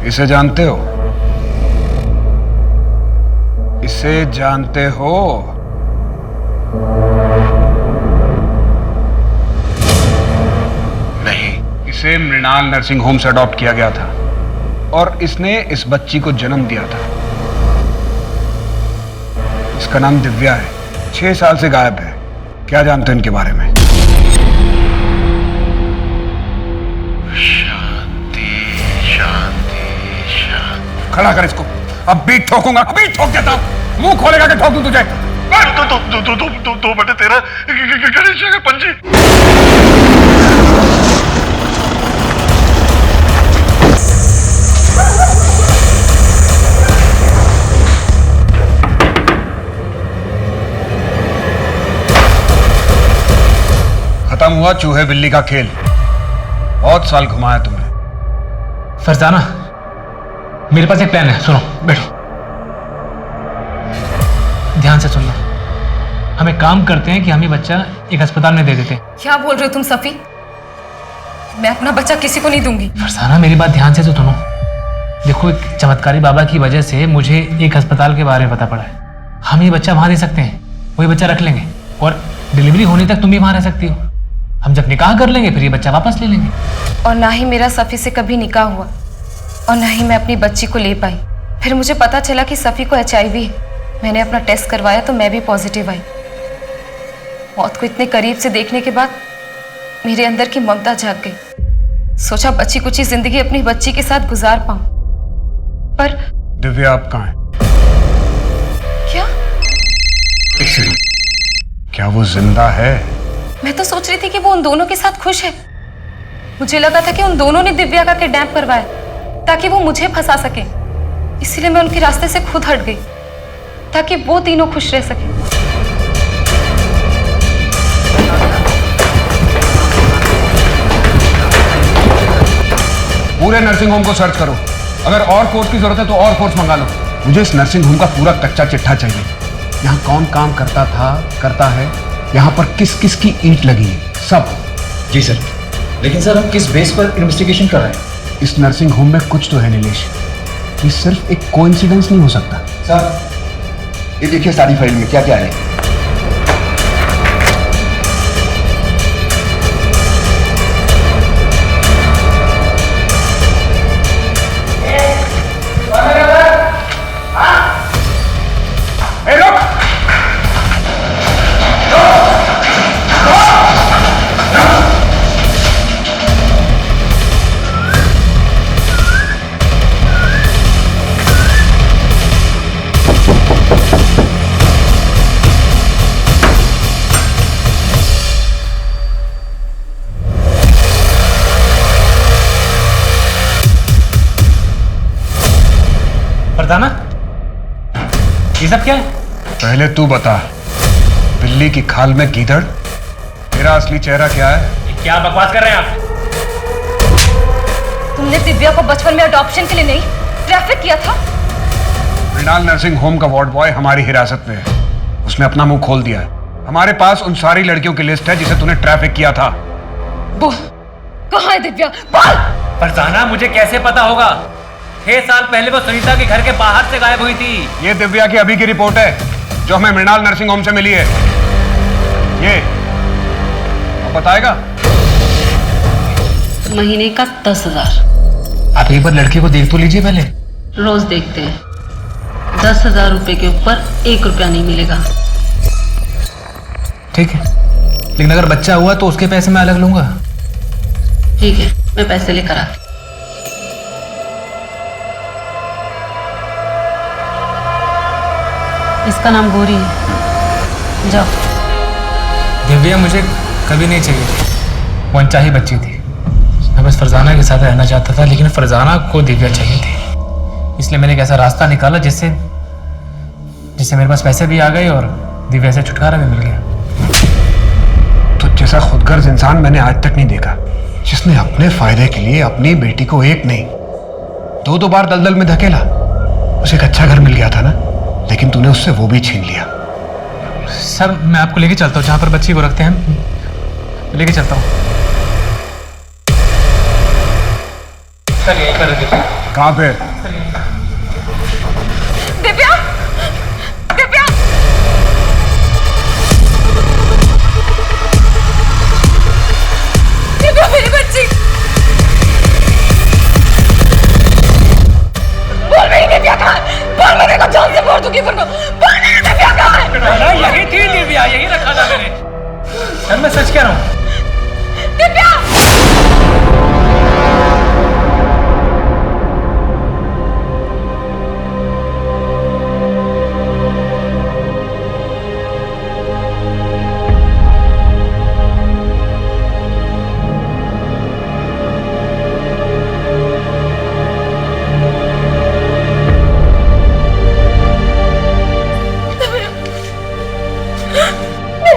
इसे जानते हो? इसे जानते हो? नहीं। इसे मृणाल नर्सिंग होम से अडॉप्ट किया गया था और इसने इस बच्ची को जन्म दिया था। इसका नाम दिव्या है, 6 साल से गायब है। क्या जानते हो इनके बारे में? शांति शांति शांति। खड़ा कर इसको, अब भी ठोकूंगा, अभी ठोक देता हूं। मुंह खोलेगा कि ठोक दूं तुझे? दो बटे 13 गणेश के पंजे। खत्म हुआ चूहे बिल्ली का खेल। बहुत साल घुमाया तुमने। फरजाना, मेरे पास एक प्लान है, सुनो, बैठो, ध्यान से सुनना। हम एक काम करते हैं कि हम ये बच्चा एक अस्पताल में दे देते हैं। क्या बोल रहे हो तुम सफी? मैं अपना बच्चा किसी को नहीं दूंगी। फरजाना, मेरी बात ध्यान से तो सुनो। देखो, एक चमत्कारी बाबा की वजह से मुझे एक अस्पताल के बारे में पता पड़ा है। हम ये बच्चा वहां दे सकते हैं, वही बच्चा रख लेंगे और डिलीवरी होने तक तुम भी वहां रह सकती हो। हम जब निकाह कर लेंगे फिर ये बच्चा वापस ले लेंगे। और ना ही मेरा सफी से कभी निकाह हुआ और ना ही मैं अपनी बच्ची को ले पाई। फिर मुझे पता चला कि सफी को HIV है। मैंने अपना टेस्ट करवाया तो मैं भी पॉजिटिव आई। मौत को इतने करीब से देखने के बाद मेरे अंदर की ममता जाग गई। सोचा बच्ची कुछ जिंदगी अपनी बच्ची के साथ गुजार पाऊं, पर दिव्या आप कहाँ हैं? क्या? क्या वो जिंदा है? मैं तो सोच रही थी कि वो उन दोनों के साथ खुश है। मुझे लगा था कि उन दोनों ने दिव्या का किडनैप करवाया ताकि वो मुझे फंसा सके। इसीलिए मैं उनके रास्ते से खुद हट गई ताकि वो तीनों खुश रह सके। पूरे नर्सिंग होम को सर्च करो। अगर और फोर्स की जरूरत है तो और फोर्स मंगा लो। मुझे इस नर्सिंग होम का पूरा कच्चा चिट्ठा चाहिए। यहाँ कौन काम करता था, करता है, यहाँ पर किस किस की ईंट लगी है, सब। जी सर, लेकिन सर हम किस बेस पर इन्वेस्टिगेशन कर रहे हैं? इस नर्सिंग होम में कुछ तो है नीलेश। ये सिर्फ एक कोइंसिडेंस नहीं हो सकता। सर, ये देखिए सारी फाइल में क्या क्या है। फरजाना, ये सब क्या है? पहले तू बता, बिल्ली की खाल में गीदड़, तेरा असली चेहरा क्या है? क्या बकवास कर रहे हैं आप? तुमने दिव्या को बचपन में अडॉप्शन के लिए नहीं ट्रैफिक किया था? मृणाल नर्सिंग होम का वार्ड बॉय हमारी हिरासत में है। उसने अपना मुंह खोल दिया है। हमारे पास उन सारी लड़कियों की लिस्ट है जिसे तूने ट्रैफिक किया था। बोल, कहाँ है दिव्या? बोल! फरजाना, मुझे कैसे पता होगा? 6 साल पहले वो सुनीता के घर के बाहर से गायब हुई थी। ये दिव्या की अभी की रिपोर्ट है जो हमें मृणाल नर्सिंग होम से मिली है। ये अब बताएगा? महीने का 10,000। आप एक बार लड़की को देख तो लीजिए पहले। रोज देखते हैं। 10,000 रुपए के ऊपर 1 रुपया नहीं मिलेगा। ठीक है, लेकिन अगर बच्चा हुआ तो उसके पैसे मैं अलग लूंगा। ठीक है, मैं पैसे लेकर आती। इसका नाम गौरी है। जाओ। दिव्या मुझे कभी नहीं चाहिए थी। वो अनचाही बच्ची थी। मैं बस फरजाना के साथ रहना चाहता था, लेकिन फरजाना को दिव्या चाहिए थी। इसलिए मैंने एक ऐसा रास्ता निकाला जिससे मेरे पास पैसे भी आ गए और दिव्या से छुटकारा भी मिल गया। तो जैसा खुदगर्ज इंसान मैंने आज तक नहीं देखा, जिसने अपने फायदे के लिए अपनी बेटी को एक नहीं 2 बार दलदल में धकेला। उसे एक अच्छा घर मिल गया था ना, लेकिन तूने उससे वो भी छीन लिया। सर, मैं आपको लेके चलता हूँ जहाँ पर बच्ची को रखते हैं, लेके चलता हूँ। सर, यहीं पर है। कहाँ पे? दिव्या! दिव्या! दिव्या, मेरी बच्ची! बोल मेरी दिव्या कहाँ है? बोल, मैं देखो जान से मार दूंगी तुमको। बोल मेरी दिव्या कहाँ है? यही थी दिव्या, यही रखा था मैंने। सर, मैं सच कह रहा हूँ। दिव्या!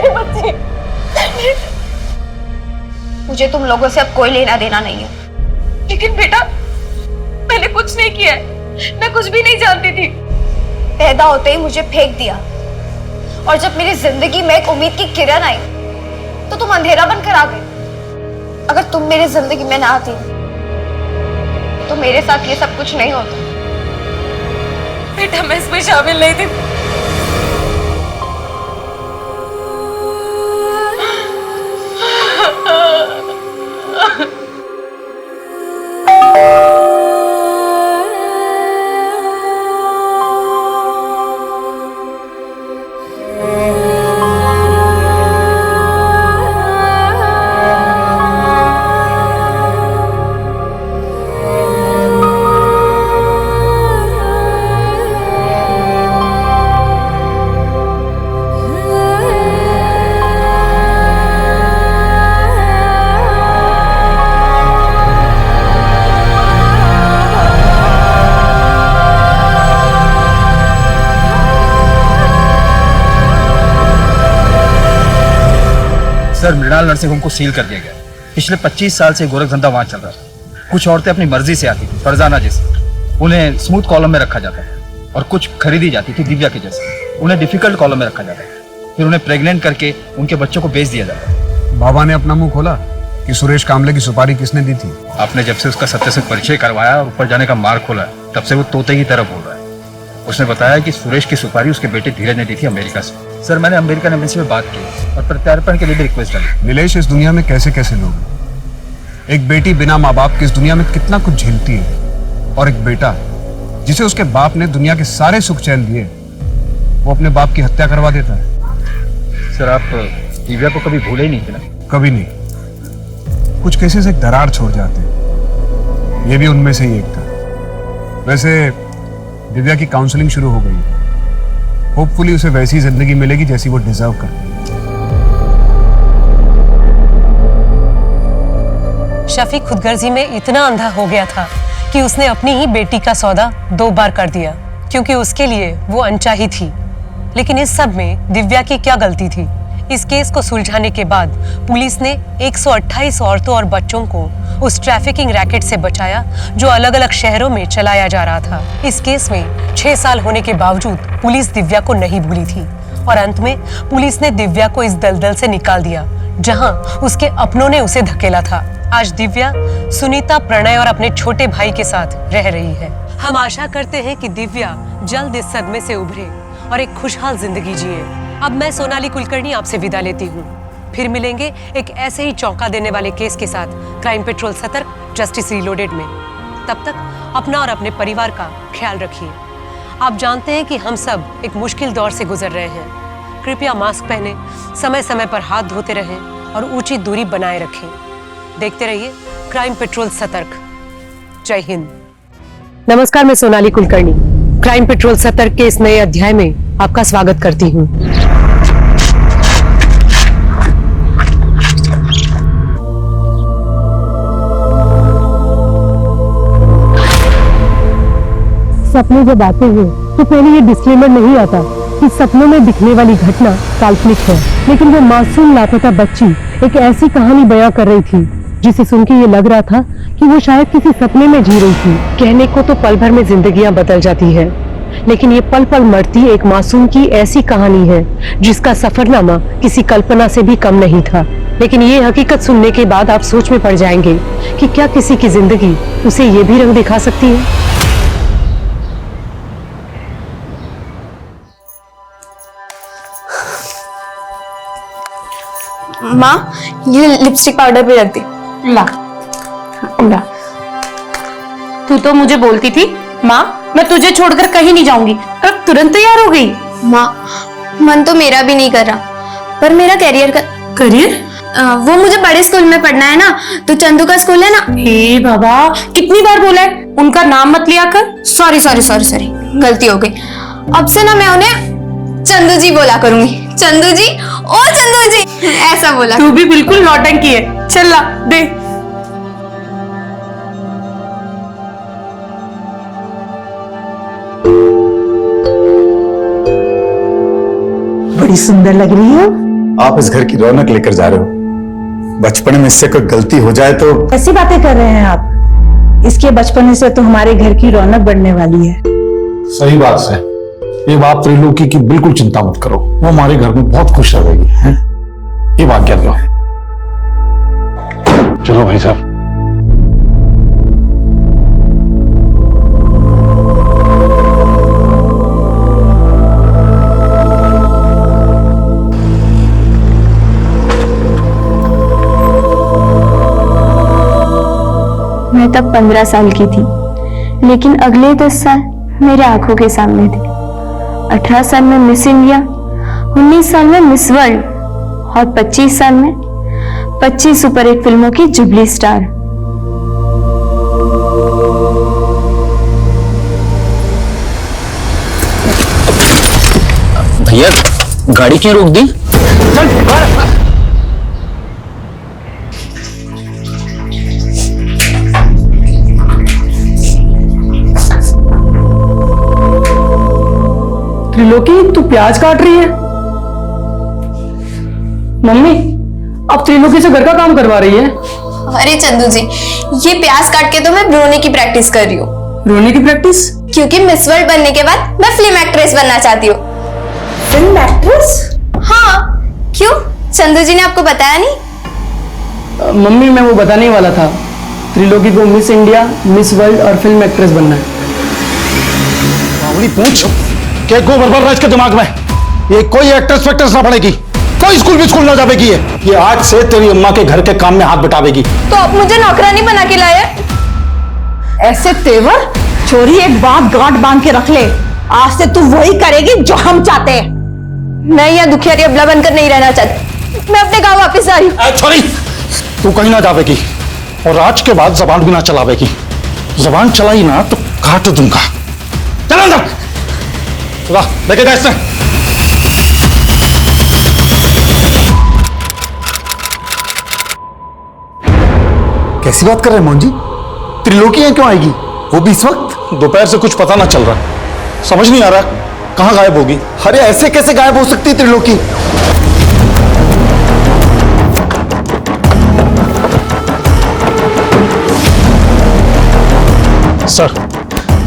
मेरी बच्ची। मुझे तुम लोगों से अब कोई लेना देना नहीं है। लेकिन बेटा मैंने कुछ नहीं किया है, मैं कुछ भी नहीं जानती थी। पैदा होते ही मुझे फेंक दिया और जब मेरी जिंदगी में एक उम्मीद की किरण आई तो तुम अंधेरा बनकर आ गए। अगर तुम मेरी जिंदगी में ना आती तो मेरे साथ ये सब कुछ नहीं होता। बेटा मैं इसमें शामिल नहीं थी। सर, मृणाल नर्सिंग होम को सील कर दिया गया। पिछले 25 साल से गोरख धंधा वहां चल रहा था। कुछ औरतें अपनी मर्जी से आती थी, फरजाना जैसे। उन्हें स्मूथ कॉलम में रखा जाता था और कुछ खरीदी जाती थी दिव्या के जैसे। उन्हें डिफिकल्ट कॉलम में रखा जाता था, फिर उन्हें प्रेग्नेंट करके उनके बच्चों को बेच दिया जाता था। बाबा ने अपना मुंह खोला कि सुरेश कामले की सुपारी किसने दी थी। आपने जब से उसका सत्य से परिचय करवाया और ऊपर जाने का मार्ग खोला, तब से वो तोते की तरह बोल रहा है। उसने बताया कि सुरेश की सुपारी उसके बेटे धीरज ने दी थी अमेरिका से। सर, मैंने अमेरिकन एम्बेसी में बात की और प्रत्यार्पण के लिए भी रिक्वेस्ट डाली। नीलेश, इस दुनिया में कैसे कैसे लोग हैं। एक बेटी बिना माँ बाप के इस दुनिया में कितना कुछ झेलती है, और एक बेटा जिसे उसके बाप ने दुनिया के सारे सुख चैन दिए, वो अपने बाप की हत्या करवा देता है। सर, आप दिव्या को कभी भूले ही नहीं थे ना? कभी नहीं। कुछ केसेस एक दरार छोड़ जाते हैं, ये भी उनमें से ही एक था। वैसे दिव्या की काउंसलिंग शुरू हो गई है। होपफुली उसे वैसी जिंदगी मिलेगी जैसी वो डिजर्व करती है। शफी खुदगर्जी में इतना अंधा हो गया था कि उसने अपनी ही बेटी का सौदा 2 बार कर दिया, क्योंकि उसके लिए वो अनचाही थी। लेकिन इस सब में दिव्या की क्या गलती थी? इस केस को सुलझाने के बाद पुलिस ने 128 औरतों और बच्चों को उस ट्रैफिकिंग रैकेट से बचाया जो अलग अलग शहरों में चलाया जा रहा था। इस केस में 6 साल होने के बावजूद पुलिस दिव्या को नहीं भूली थी और अंत में पुलिस ने दिव्या को इस दलदल से निकाल दिया जहां उसके अपनों ने उसे धकेला था। आज दिव्या सुनीता, प्रणय और अपने छोटे भाई के साथ रह रही है। हम आशा करते हैं कि दिव्या जल्द इस सदमे से उभरे और एक खुशहाल जिंदगी जिए। अब मैं सोनाली कुलकर्णी आपसे विदा लेती हूँ। फिर मिलेंगे एक ऐसे ही चौंका देने वाले केस के साथ क्राइम पेट्रोल सतर्क, जस्टिस रीलोडेड में। तब तक अपना और अपने परिवार का ख्याल रखिए। आप जानते हैं कि हम सब एक मुश्किल दौर से गुजर रहे हैं। कृपया मास्क पहने, समय समय पर हाथ धोते रहें और उचित दूरी बनाए रखें। देखते रहिए क्राइम पेट्रोल सतर्क। जय हिंद। नमस्कार, मैं सोनाली कुलकर्णी क्राइम पेट्रोल सतर्क के इस नए अध्याय में आपका स्वागत करती हूँ। सपने जब आते हैं तो पहले ये डिस्क्लेमर नहीं आता कि सपनों में दिखने वाली घटना काल्पनिक है, लेकिन वो मासूम लापता बच्ची एक ऐसी कहानी बयां कर रही थी जिसे सुन के ये लग रहा था कि वो शायद किसी सपने में जी रही थी। कहने को तो पल भर में जिंदगियां बदल जाती है, लेकिन ये पल पल मरती एक मासूम की ऐसी कहानी है जिसका सफरनामा किसी कल्पना से भी कम नहीं था। लेकिन ये हकीकत सुनने के बाद आप सोच में पड़ जाएंगे कि क्या किसी की जिंदगी उसे ये भी रंग दिखा सकती है। माँ, ये लिपस्टिक पाउडर भी रख दे। ला ला। तू तो मुझे बोलती थी माँ मैं तुझे छोड़कर कहीं नहीं जाऊंगी, अब तुरंत तैयार हो गई। माँ, मन तो मेरा भी नहीं कर रहा, पर मेरा करियर वो मुझे बड़े स्कूल में पढ़ना है ना, तो चंदू का स्कूल है ना। हे बाबा, कितनी बार बोला है उनका नाम मत लिया कर। सॉरी सॉरी सॉरी सॉरी, गलती हो गई। अब से ना मैं उन्हें चंदू जी बोला करूंगी। चंदू जी, ओ चंदू जी, ऐसा बोला। तू भी बिल्कुल नौटंकी है। चल ला दे। बड़ी सुंदर लग रही हो। आप इस घर की रौनक लेकर जा रहे हो। बचपन में इससे कोई गलती हो जाए तो। ऐसी बातें कर रहे हैं आप? इसके बचपन से तो हमारे घर की रौनक बढ़ने वाली है। सही बात है। ये बात त्रिलोकी की बिल्कुल चिंता मत करो, वो हमारे घर में बहुत खुश रहेगी। हैं? ये बात क्या दो। चलो भाई साहब। मैं तब 15 साल की थी, लेकिन अगले 10 साल मेरे आंखों के सामने थे। 18 साल में मिस इंडिया, 19 साल में मिस वर्ल्ड और 25 साल में 25 सुपरहिट फिल्मों की जुबली स्टार। भैया गाड़ी क्यों रोक दी? त्रिलोकी, तू प्याज काट रही है? मम्मी, अब त्रिलोकी से घर का काम करवा रही है? अरे चंदू जी, ये प्याज काट के तो मैं रोने की प्रैक्टिस कर रही हूँ। रोने की प्रैक्टिस? क्योंकि मिस वर्ल्ड बनने के बाद मैं फिल्म एक्ट्रेस बनना चाहती हूँ। Film actress? हाँ, क्यों? चंदू जी ने आपको बताया नहीं? मम्मी, मैं वो बताने वाला था। त्रिलोकी को मिस इंडिया, मिस वर्ल्ड और फिल्म एक्ट्रेस बनना है। पूछ क्या गो बरबर रहा इसके दिमाग में? ये कोई एक्ट्रेस फैक्ट्रेस ना पड़ेगी, कोई स्कूल भी स्कूल ना जाएगी। ये आज से तेरी अम्मा के घर के काम में हाथ बटावेगी। तो आप मुझे नौकरानी बना के लाए? ऐसे तेवर? छोरी, एक बात गांठ बांध के रख ले, आज से तू वही करेगी जो हम चाहते हैं। मैं यहाँ दुखियारी अबला बनकर नहीं रहना चाहती। मैं अपने गांव वापस जा रही हूँ। छोरी, तू कहीं ना जावेगी और आज के बाद जबान भी ना चलावेगी। जबान चलाई ना तो काट दूंगा। चल अंदर, लेके जा इससे। कैसी बात कर रहे हैं मोहन जी? त्रिलोकी यहाँ क्यों आएगी, वो भी इस वक्त? दोपहर से कुछ पता ना चल रहा, समझ नहीं आ रहा कहाँ गायब होगी। अरे ऐसे कैसे गायब हो सकती है त्रिलोकी?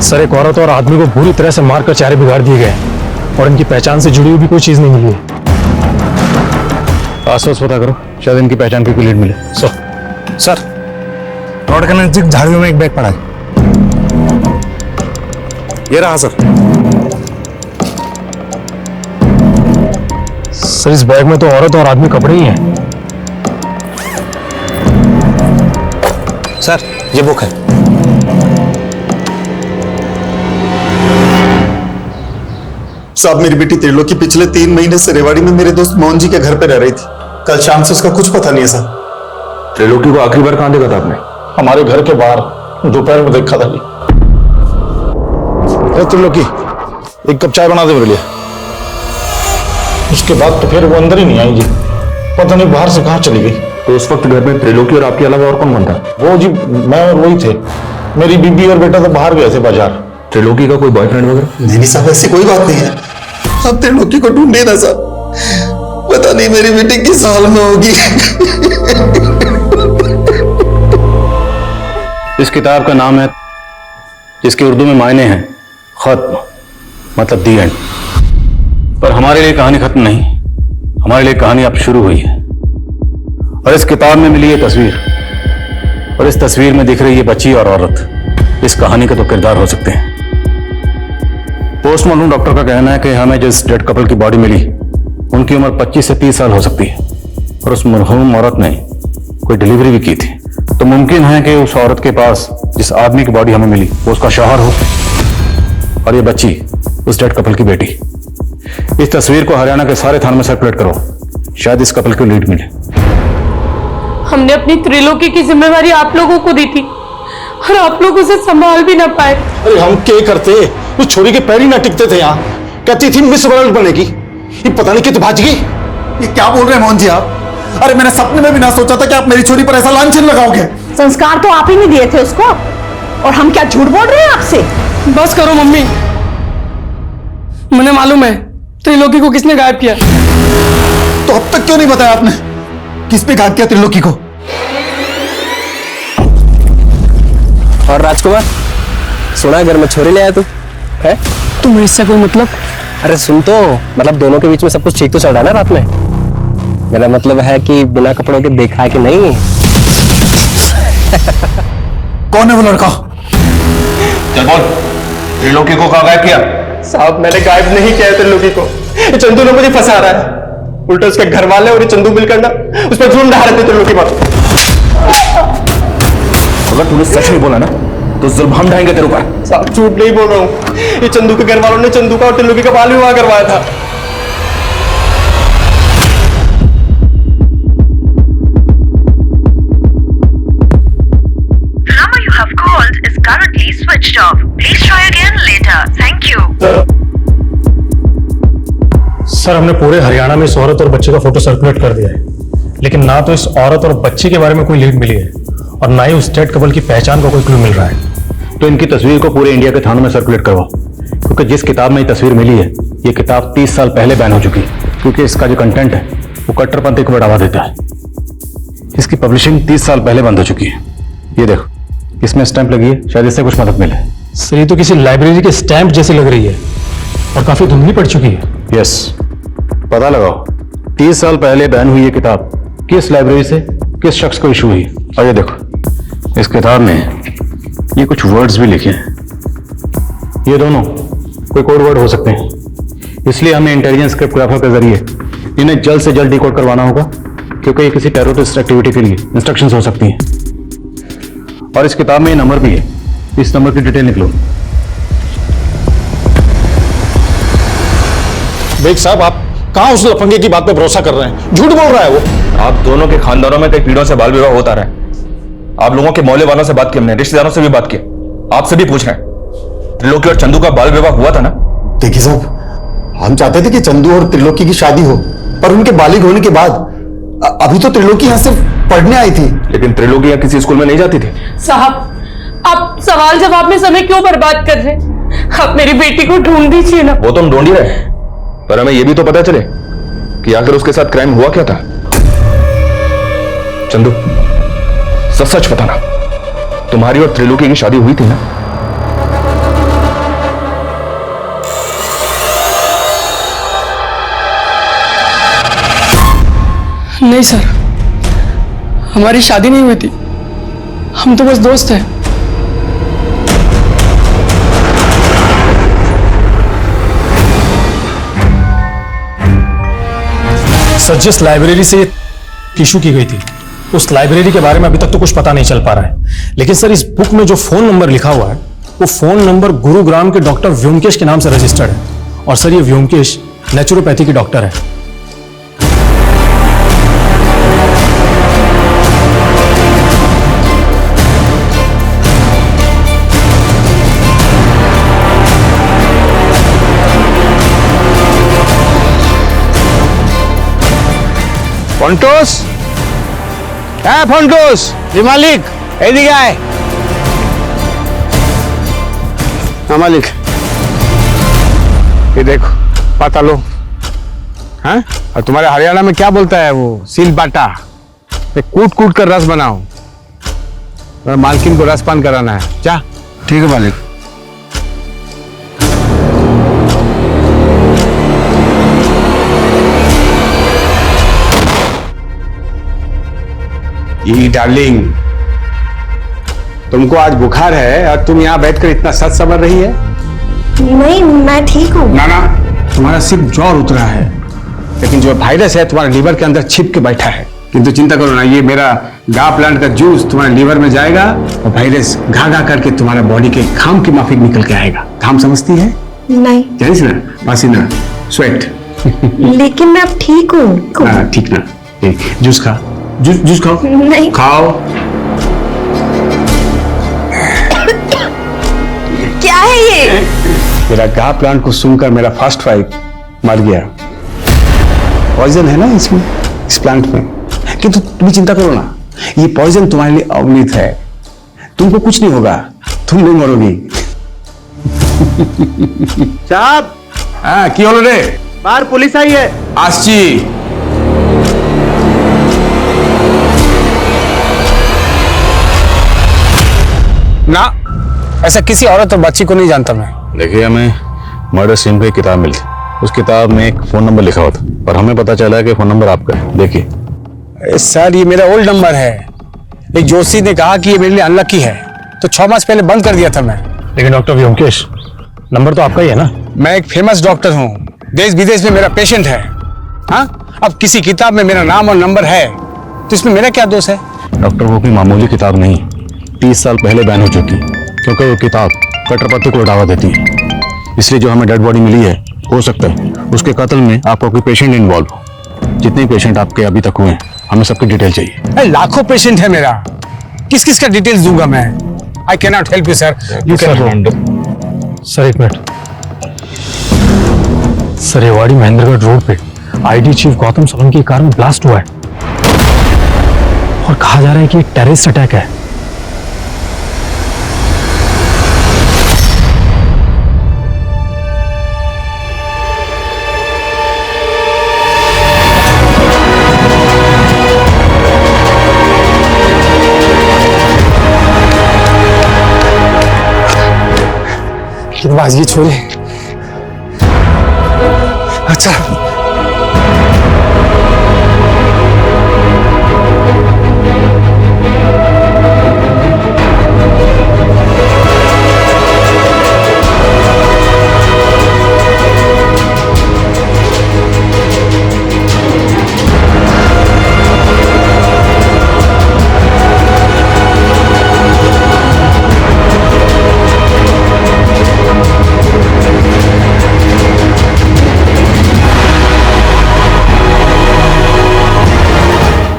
सर, एक औरत और आदमी को बुरी तरह से मारकर चेहरे बिगाड़ दिए गए और इनकी पहचान से जुड़ी हुई भी कोई चीज नहीं मिली है। आसपास पता करो, शायद इनकी पहचान की कोई लीड मिले। सर, रोड के नजदीक झाड़ियों में एक बैग पड़ा है। ये रहा सर। सर, इस बैग में तो औरत और आदमी कपड़े ही हैं। सर, ये बुक है। साहब, मेरी बेटी त्रिलोकी पिछले 3 महीने से रेवाड़ी में मेरे दोस्त मोहन जी के घर पे रह रही थी। कल शाम से उसका कुछ पता नहीं है सर। त्रिलोकी को आखिरी बार कहां देखा था आपने? हमारे घर के बाहर दोपहर में देखा था। त्रिलोकी, एक कप चाय बना दे मेरे लिए। उसके बाद तो फिर वो अंदर ही नहीं आई जी, पता नहीं बाहर से कहां चली गई। तो उस वक्त घर में त्रिलोकी और आपके अलावा और कौन था? वो जी मैं और वही थे। मेरी बीबी और बेटा तो बाहर गए थे बाजार। त्रिलोकी का कोई बॉयफ्रेंड वगैरह? नहीं साहब, ऐसी कोई बात नहीं है। आप त्रिलोकी को ढूंढे ना साहब, पता नहीं मेरी बेटी किस हाल में होगी। इस किताब का नाम है, जिसके उर्दू में मायने हैं खत्म, मतलब दी एंड। पर हमारे लिए कहानी खत्म नहीं, हमारे लिए कहानी अब शुरू हुई है। और इस किताब में मिली ये तस्वीर, और इस तस्वीर में दिख रही है बच्ची और औरत, इस कहानी के तो किरदार हो सकते हैं। पोस्टमार्टम डॉक्टर का कहना है कि हमें जिस डेड कपल की बॉडी मिली, उनकी उम्र 25 से 30 साल हो सकती है, और उस मरहूम औरत ने कोई डिलीवरी भी की थी। तो मुमकिन है कि उस औरत के पास जिस आदमी की बॉडी हमें मिली वो उसका शौहर हो, और ये बच्ची उस डेड कपल की बेटी। इस तस्वीर को हरियाणा के सारे थानों में सर्कुलेट करो, शायद इस कपल को लीड मिले। हमने अपनी त्रिलोकी की जिम्मेवारी आप लोगों को दी थी और आप लोग उसे संभाल भी ना पाए। अरे हम क्या करते, उस छोरी के पैर ही ना टिकते थे। यहाँ कहती थी मिस वर्ल्ड बनेगी, ये पता नहीं कितनी भाज गई। ये क्या बोल रहे हैं मोहन जी आप? अरे मैंने सपने में भी ना सोचा था कि आप मेरी छोरी पर ऐसा लांछन लगाओगे। संस्कार तो आप ही नहीं दिए थे उसको, और हम क्या झूठ बोल रहे हैं आपसे? बस करो मम्मी, मुझे मालूम है त्रिलोकी को किसने गायब किया। तो अब तक क्यों नहीं बताया आपने? किस पे घात किया त्रिलोकी को? और राजकुमार, सुना घर में छोरी ले आया तू है? तुम्हें इससे कोई मतलब? अरे सुन तो, मतलब दोनों के बीच में सब कुछ ठीक तो चल रहा है ना रात में? मेरा मतलब है कि बिना कपड़ों के देखा है कि नहीं? कौन है वो लड़का? चल बोल, त्रिलोकी को कहाँ गायब किया? साहब मैंने गायब नहीं किया त्रिलोकी को, ये चंदू ने मुझे फंसा रहा है। उल्टा उसके घर वाले और ये चंदू मिलकर ना उस पर जुर्म ढा रहे थे त्रिलोकी पर। अगर तूने सच नहीं बोला ना तो जुल्म हम ढाएंगे तेरे ऊपर। साहब झूठ नहीं बोल रहा हूँ, ये चंदू के घर वालों ने चंदू का और त्रिलोकी का बाल विवाह करवाया था। number you have called is currently switched off. Please try again later. Thank you. Sir, हमने पूरे हरियाणा में इस औरत और बच्चे का फोटो सर्कुलेट कर दिया है, लेकिन ना तो इस औरत और बच्चे के बारे में कोई लीड मिली है और ना ही उस डेड कपल की पहचान का कोई क्लू मिल रहा है। तो इनकी तस्वीर को पूरे इंडिया के थानों में सर्कुलेट करवाओ, क्योंकि जिस किताब में ये तस्वीर मिली है ये किताब 30 साल पहले बैन हो चुकी है, क्योंकि इसका जो कंटेंट है वो कट्टरपंथी को बढ़ावा देता है। इसकी पब्लिशिंग 30 साल पहले बंद हो चुकी है। ये देखो, इसमें स्टैंप लगी है, शायद इससे कुछ मदद मिले। सर, ये तो किसी लाइब्रेरी के स्टैंप जैसी लग रही है और काफी धुंधली पड़ चुकी है। यस, पता लगाओ 30 साल पहले बैन हुई ये किताब किस लाइब्रेरी से किस शख्स को इशू हुई। और ये देखो, इस किताब में ये कुछ वर्ड्स भी लिखे हैं, ये दोनों कोई कोड वर्ड हो सकते हैं, इसलिए हमें इंटेलिजेंस क्रिप्टोग्राफर के जरिए इन्हें जल्द से जल्द डिकोड करवाना होगा, क्योंकि ये किसी टेररिस्ट एक्टिविटी के लिए इंस्ट्रक्शंस हो सकती हैं। और इस किताब में ये नंबर भी है, इस नंबर की डिटेल निकलो। बेग साहब, आप कहां उस लफंगे की बात पे भरोसा कर रहे हैं? झूठ बोल रहा है वो। आप दोनों के खानदानों में कई पीढ़ियों से बाल विवाह होता रहा है। आप लोगों के मोहल्ले वालों से बात की हमने, रिश्तेदारों से भी बात की, आपसे भी पूछ रहे हैं। त्रिलोकी और चंदू का बाल विवाह हुआ था ना? देखिए साहब, हम चाहते थे कि चंदू और त्रिलोकी की शादी हो, पर उनके बालिग होने के बाद अभी तो त्रिलोकी यहाँ सिर्फ पढ़ने आई थी। लेकिन त्रिलोकी यहाँ किसी स्कूल में नहीं जाती थी। साहब, आप सवाल जवाब में समय क्यों बर्बाद कर रहे हैं? आप मेरी बेटी को ढूंढ दीजिए ना। वो तो हम ढूंढ ही रहे, पर हमें यह भी तो पता चले कि आखिर उसके साथ क्राइम हुआ क्या था। चंदू, सच सच बताना, तुम्हारी और त्रिलोकी की शादी हुई थी ना? नहीं सर, हमारी शादी नहीं हुई थी, हम तो बस दोस्त हैं। सर, जिस लाइब्रेरी से इशू की गई थी उस लाइब्रेरी के बारे में अभी तक तो कुछ पता नहीं चल पा रहा है, लेकिन सर इस बुक में जो फोन नंबर लिखा हुआ है वो फोन नंबर गुरुग्राम के डॉक्टर व्योमकेश के नाम से रजिस्टर्ड है। और सर, ये व्योमकेश नेचुरोपैथी के डॉक्टर है। फंटोस, फंटोस, जी मालिक, एदिके आए। हाँ मालिक, ये देखो, पता लो। हाँ, और तुम्हारे हरियाणा में क्या बोलता है वो? सील बाटा। कूट कूट कर रस बनाओ, और मालकिन को रसपान कराना है। जा। ठीक है मालिक। ये डार्लिंग, तुमको आज बुखार है और तुम यहाँ बैठकर इतना सच समझ रही है? नहीं, मैं ठीक हूँ। ना ना, तुम्हारा सिर्फ ज्वर उतरा है, लेकिन जो वायरस है तुम्हारे लीवर के अंदर छिप के बैठा है। किंतु चिंता करो ना, ये मेरा गा प्लांट का जूस तुम्हारे लीवर में जाएगा और वायरस घा घा करके तुम्हारा बॉडी के घाम की माफिक निकल के आएगा। घाम समझती है? नहीं। जानिस ना, पसीना, स्वेट। लेकिन मैं अब ठीक हूँ। हाँ ठीक ना, जूस खा, जूस खाओ। नहीं। खाओ। क्या है ये? मेरा गा प्लांट को सुनकर मेरा फर्स्ट वाइफ मर गया। पॉइजन है ना इसमें, इस प्लांट में, किंतु तुम चिंता करो ना, ये पॉइजन तुम्हारे लिए अमृत है। तुमको कुछ नहीं होगा, तुम नहीं मरोगी। साहब, हाँ, की होलो रे? बाहर पुलिस आई है। आसची। ना, ऐसा किसी औरत और बच्ची को नहीं जानता मैं। देखिए, हमें मर्डर सीन पे एक किताब मिली। उस किताब में एक फोन नंबर लिखा हुआ था और हमें पता चला कि फोन नंबर आपका है। देखिए सर, ये मेरा ओल्ड नंबर है। एक जोशी ने कहा कि ये मेरे लिए अनलकी है, तो 6 मास पहले बंद कर दिया था मैं। लेकिन डॉक्टर व्योमकेश, नंबर तो आपका ही है ना? मैं एक फेमस डॉक्टर हूँ, देश विदेश में मेरा पेशेंट है। हाँ, अब किसी किताब में मेरा नाम और नंबर है तो इसमें मेरा क्या दोष है? डॉक्टर, वो कोई मामूली किताब नहीं, 30 साल पहले बैन हो चुकी, क्योंकि वो किताब कट्टरपंथी को बढ़ावा देती है। इसलिए जो हमें डेड बॉडी मिली है, हो सकता है उसके कत्ल में आपका कोई पेशेंट इन्वॉल्व हो। जितने पेशेंट आपके अभी तक हुए हैं, हमें सबकी डिटेल चाहिए। लाखों पेशेंट है मेरा, किस किस का डिटेल्स दूंगा मैं? I can not help you sir. You can. Sir एक minute. Sir, Rewari Mahendragarh road पे आईडी चीफ गौतम सोलंकी की कार में ब्लास्ट हुआ है और कहा जा रहा है कि टेररिस्ट अटैक है। बस ये छोड़े। अच्छा,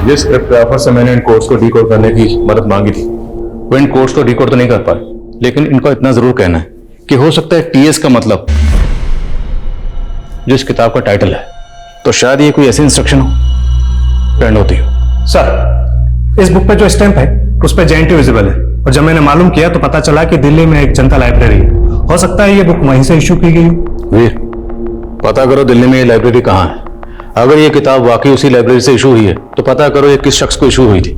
जिस क्रिप्टोग्राफर से मैंने इन कोड्स को डिकोड करने की मदद मांगी थी, वो इन कोड्स को डिकोड तो नहीं कर पाए, लेकिन इनको इतना जरूर कहना है कि हो सकता है टीएस का मतलब जो इस किताब का टाइटल है, तो शायद ये कोई ऐसी इंस्ट्रक्शन हो ट्रेंड होती हो। सर, इस बुक पे जो स्टैंप है उस पे JNT विजिबल है, और जब मैंने मालूम किया तो पता चला कि दिल्ली में एक जनता लाइब्रेरी है। हो सकता है ये बुक वहीं से इशू की गई। वीर, पता करो दिल्ली में ये लाइब्रेरी कहाँ है। अगर ये किताब वाकई उसी लाइब्रेरी से इशू हुई है तो पता करो ये किस शख्स को इशू हुई थी,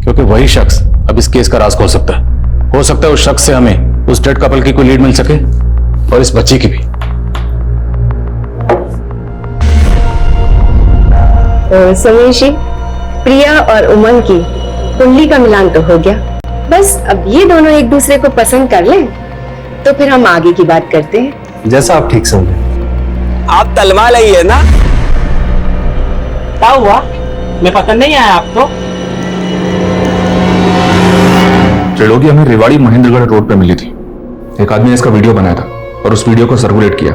क्योंकि वही शख्स अब इस केस का राज खोल सकता है। हो सकता है उस शख्स से हमें उस डेड कपल की कोई लीड मिल सके, और इस बच्ची की भी। समीर जी, प्रिया और उमंग की कुंडली का मिलान तो हो गया। बस अब ये दोनों एक दूसरे को पसंद कर लें तो फिर हम आगे की बात करते हैं। जैसा आप ठीक समझे। आप तलवा ली है ना? क्या हुआ? मैं पसंद नहीं आया आपको? त्रिलोकी हमें रेवाड़ी महेंद्रगढ़ रोड पे मिली थी। एक आदमी ने इसका वीडियो बनाया था और उस वीडियो को सर्कुलेट किया।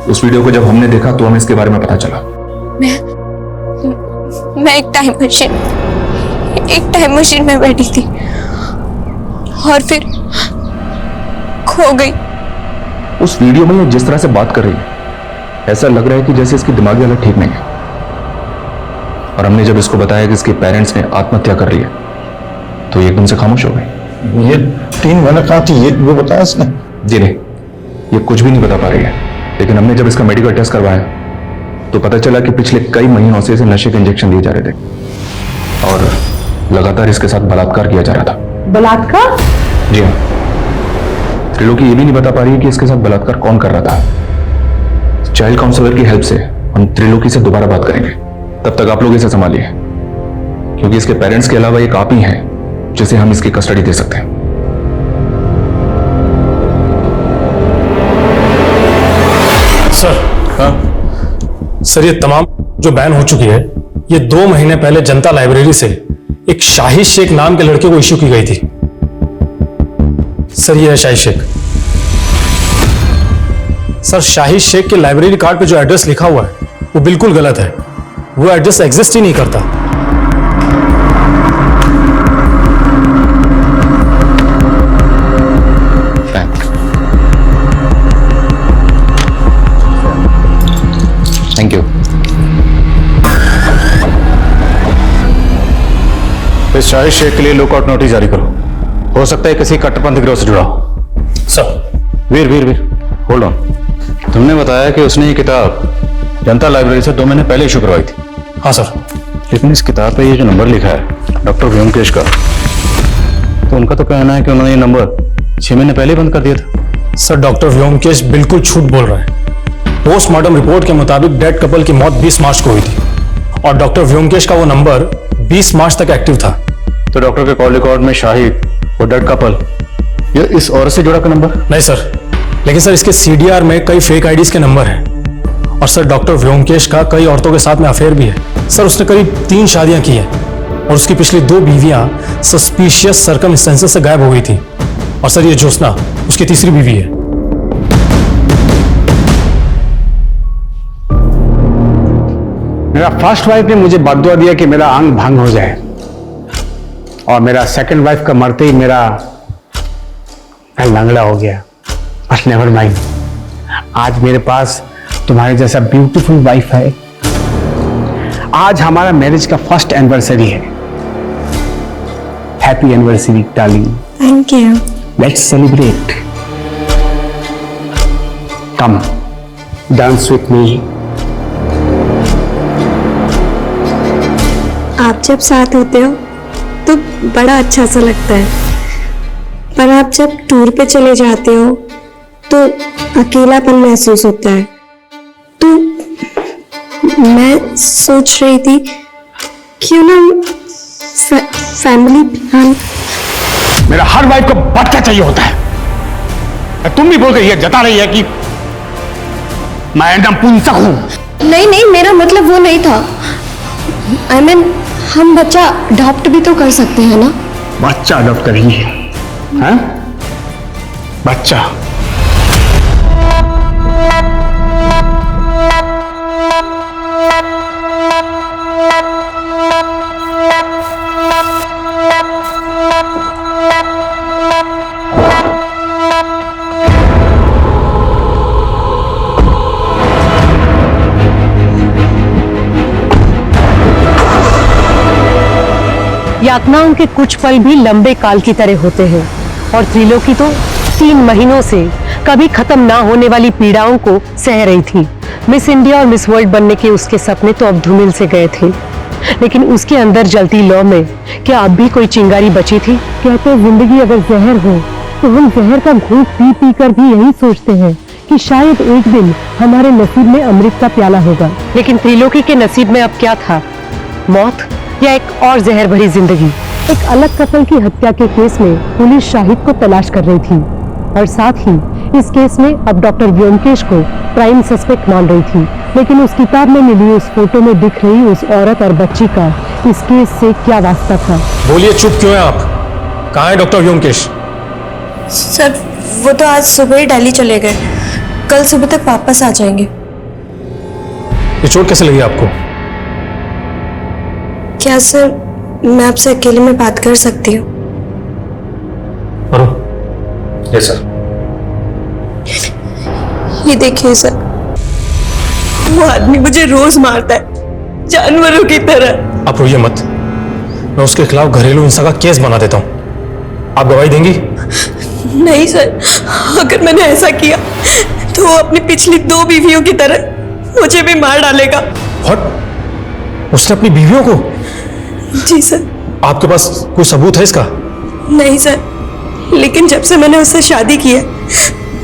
उस वीडियो को जब हमने देखा तो हमें इसके बारे में पता चला। मैं एक टाइम मशीन में बैठी थी और फिर खो गई। उस वीडियो में ये जिस तरह से बात कर रही है, ऐसा लग रहा है कि जैसे इसकी दिमागी हालत ठीक नहीं है। और हमने जब इसको बताया कि इसके पेरेंट्स ने आत्महत्या कर ली है तो ये एकदम से खामोश हो गई। ये 3 महीने कहाँ थी, ये वो बताया इसने? जी नहीं, ये कुछ भी नहीं बता पा रही है। लेकिन हमने जब इसका मेडिकल टेस्ट करवाया तो पता चला कि पिछले कई महीनों से इसे नशे के इंजेक्शन दिए जा रहे थे और लगातार इसके साथ बलात्कार किया जा रहा था। बलात्कार? जी हाँ। त्रिलोकी ये भी नहीं बता पा रही है कि इसके साथ बलात्कार कौन कर रहा था। चाइल्ड काउंसलर की हेल्प से हम त्रिलोकी से दोबारा बात करेंगे। तब तक आप लोग इसे संभालिए, क्योंकि इसके पेरेंट्स के अलावा एक आप ही हैं जिसे हम इसकी कस्टडी दे सकते हैं। सर। हाँ सर, ये तमाम जो बैन हो चुकी है, ये 2 महीने पहले जनता लाइब्रेरी से एक शाहिद शेख नाम के लड़के को इश्यू की गई थी। सर, ये है शाहिद शेख। सर, शाहिद शेख के लाइब्रेरी कार्ड पे जो एड्रेस लिखा हुआ है वो बिल्कुल गलत है। वो एड्रेस एग्जिस्ट ही नहीं करता। Thank you. इस शाहिद शेख के लिए लुकआउट नोटिस जारी करो। हो सकता है किसी कट्टरपंथी गिरोह से जुड़ा हो। Sir. Veer Veer Veer, hold on. तुमने बताया कि उसने ये किताब जनता लाइब्रेरी से 2 महीने पहले इशू करवाई थी। हाँ सर। लेकिन इस किताब पे ये जो नंबर लिखा है डॉक्टर व्योमकेश का, तो उनका तो कहना है कि उन्होंने ये नंबर 6 महीने पहले बंद कर दिया था। सर डॉक्टर व्योमकेश बिल्कुल झूठ बोल रहा है। पोस्टमार्टम रिपोर्ट के मुताबिक डेड कपल की मौत 20 मार्च को हुई थी और डॉक्टर व्योमकेश का वो नंबर 20 मार्च तक एक्टिव था। तो डॉक्टर के कॉल रिकॉर्ड में शाहिद और डेड कपल ये इस औरत से जुड़ा का नंबर? नहीं सर, लेकिन सर इसके सीडीआर में कई फेक आईडीज के नंबर हैं और सर डॉक्टर व्योमकेश का कई औरतों के साथ में अफेयर भी है। सर उसने करीब 3 शादियां की हैं और उसकी पिछली 2 बीवियां सस्पिशियस सर्कमस्टेंसेस से गायब हो गई थी और सर ये ज्योत्सना उसकी तीसरी बीवी है। मेरा फर्स्ट वाइफ ने मुझे बददुआ दिया कि मेरा अंग भंग हो जाए और मेरा सेकंड वाइफ का मरते ही मेरा लंगड़ा हो गया। बट नेवर माइंड, आज मेरे पास तुम्हारे जैसा ब्यूटीफुल वाइफ है। आज हमारा मैरिज का फर्स्ट एनिवर्सरी है। Happy anniversary darling. Thank you. Let's celebrate. Come dance with me. आप जब साथ होते हो तो बड़ा अच्छा सा लगता है, पर आप जब टूर पे चले जाते हो तो अकेलापन महसूस होता है। तो मैं सोच रही थी क्यों ना फैमिली प्लान। मेरा हर वाइफ को बच्चा चाहिए होता है। तुम भी बोल कर ये जता रही है कि मैं एकदम पुंसक हूं। नहीं नहीं, मेरा मतलब वो नहीं था। I mean, हम बच्चा अडॉप्ट भी तो कर सकते हैं ना। बच्चा अडॉप्ट करेंगे? हैं? बच्चा? यातनाओं के कुछ पल भी लंबे काल की तरह होते हैं और त्रिलोकी तो 3 महीनों से कभी खत्म ना होने वाली पीड़ाओं को सह रही थी। मिस इंडिया और मिस वर्ल्ड बनने के उसके सपने तो अब धूमिल से गए थे, लेकिन उसके अंदर जलती लौ में क्या अब भी कोई चिंगारी बची थी? कहते जिंदगी अगर जहर हो तो हम जहर का घूंट पी पी कर भी यही सोचते हैं कि शायद एक दिन हमारे नसीब में अमृत का प्याला होगा। लेकिन त्रिलोकी के नसीब में अब क्या था? मौत या एक और जहर भरी जिंदगी? एक अलग कपल की हत्या के केस में पुलिस शाहिद को तलाश कर रही थी और साथ ही इस केस में अब डॉक्टर व्योमकेश को प्राइम सस्पेक्ट मान रही थी। लेकिन उस किताब में मिली उस फोटो में दिख रही उस औरत और बच्ची का इस केस से क्या वास्ता था? बोलिए, चुप क्यों है आप? कहाँ है डॉक्टर व्योमकेश? सर वो तो आज सुबह ही दिल्ली चले गए, कल सुबह तक वापस आ जाएंगे। ये चोट कैसे लगी आपको? क्या सर मैं आपसे अकेले में बात कर सकती हूँ? Yes sir. ये देखिए सर, वो आदमी मुझे रोज मारता है जानवरों की तरह। आप रोइए मत, मैं उसके खिलाफ घरेलू हिंसा का केस बना देता हूँ। आप गवाही देंगी? नहीं सर, अगर मैंने ऐसा किया तो वो अपनी पिछली 2 बीवियों की तरह मुझे भी मार डालेगा। What? उसने अपनी बीवियों को? जी सर। आपके पास कोई सबूत है इसका? नहीं सर, लेकिन जब से मैंने उससे शादी की है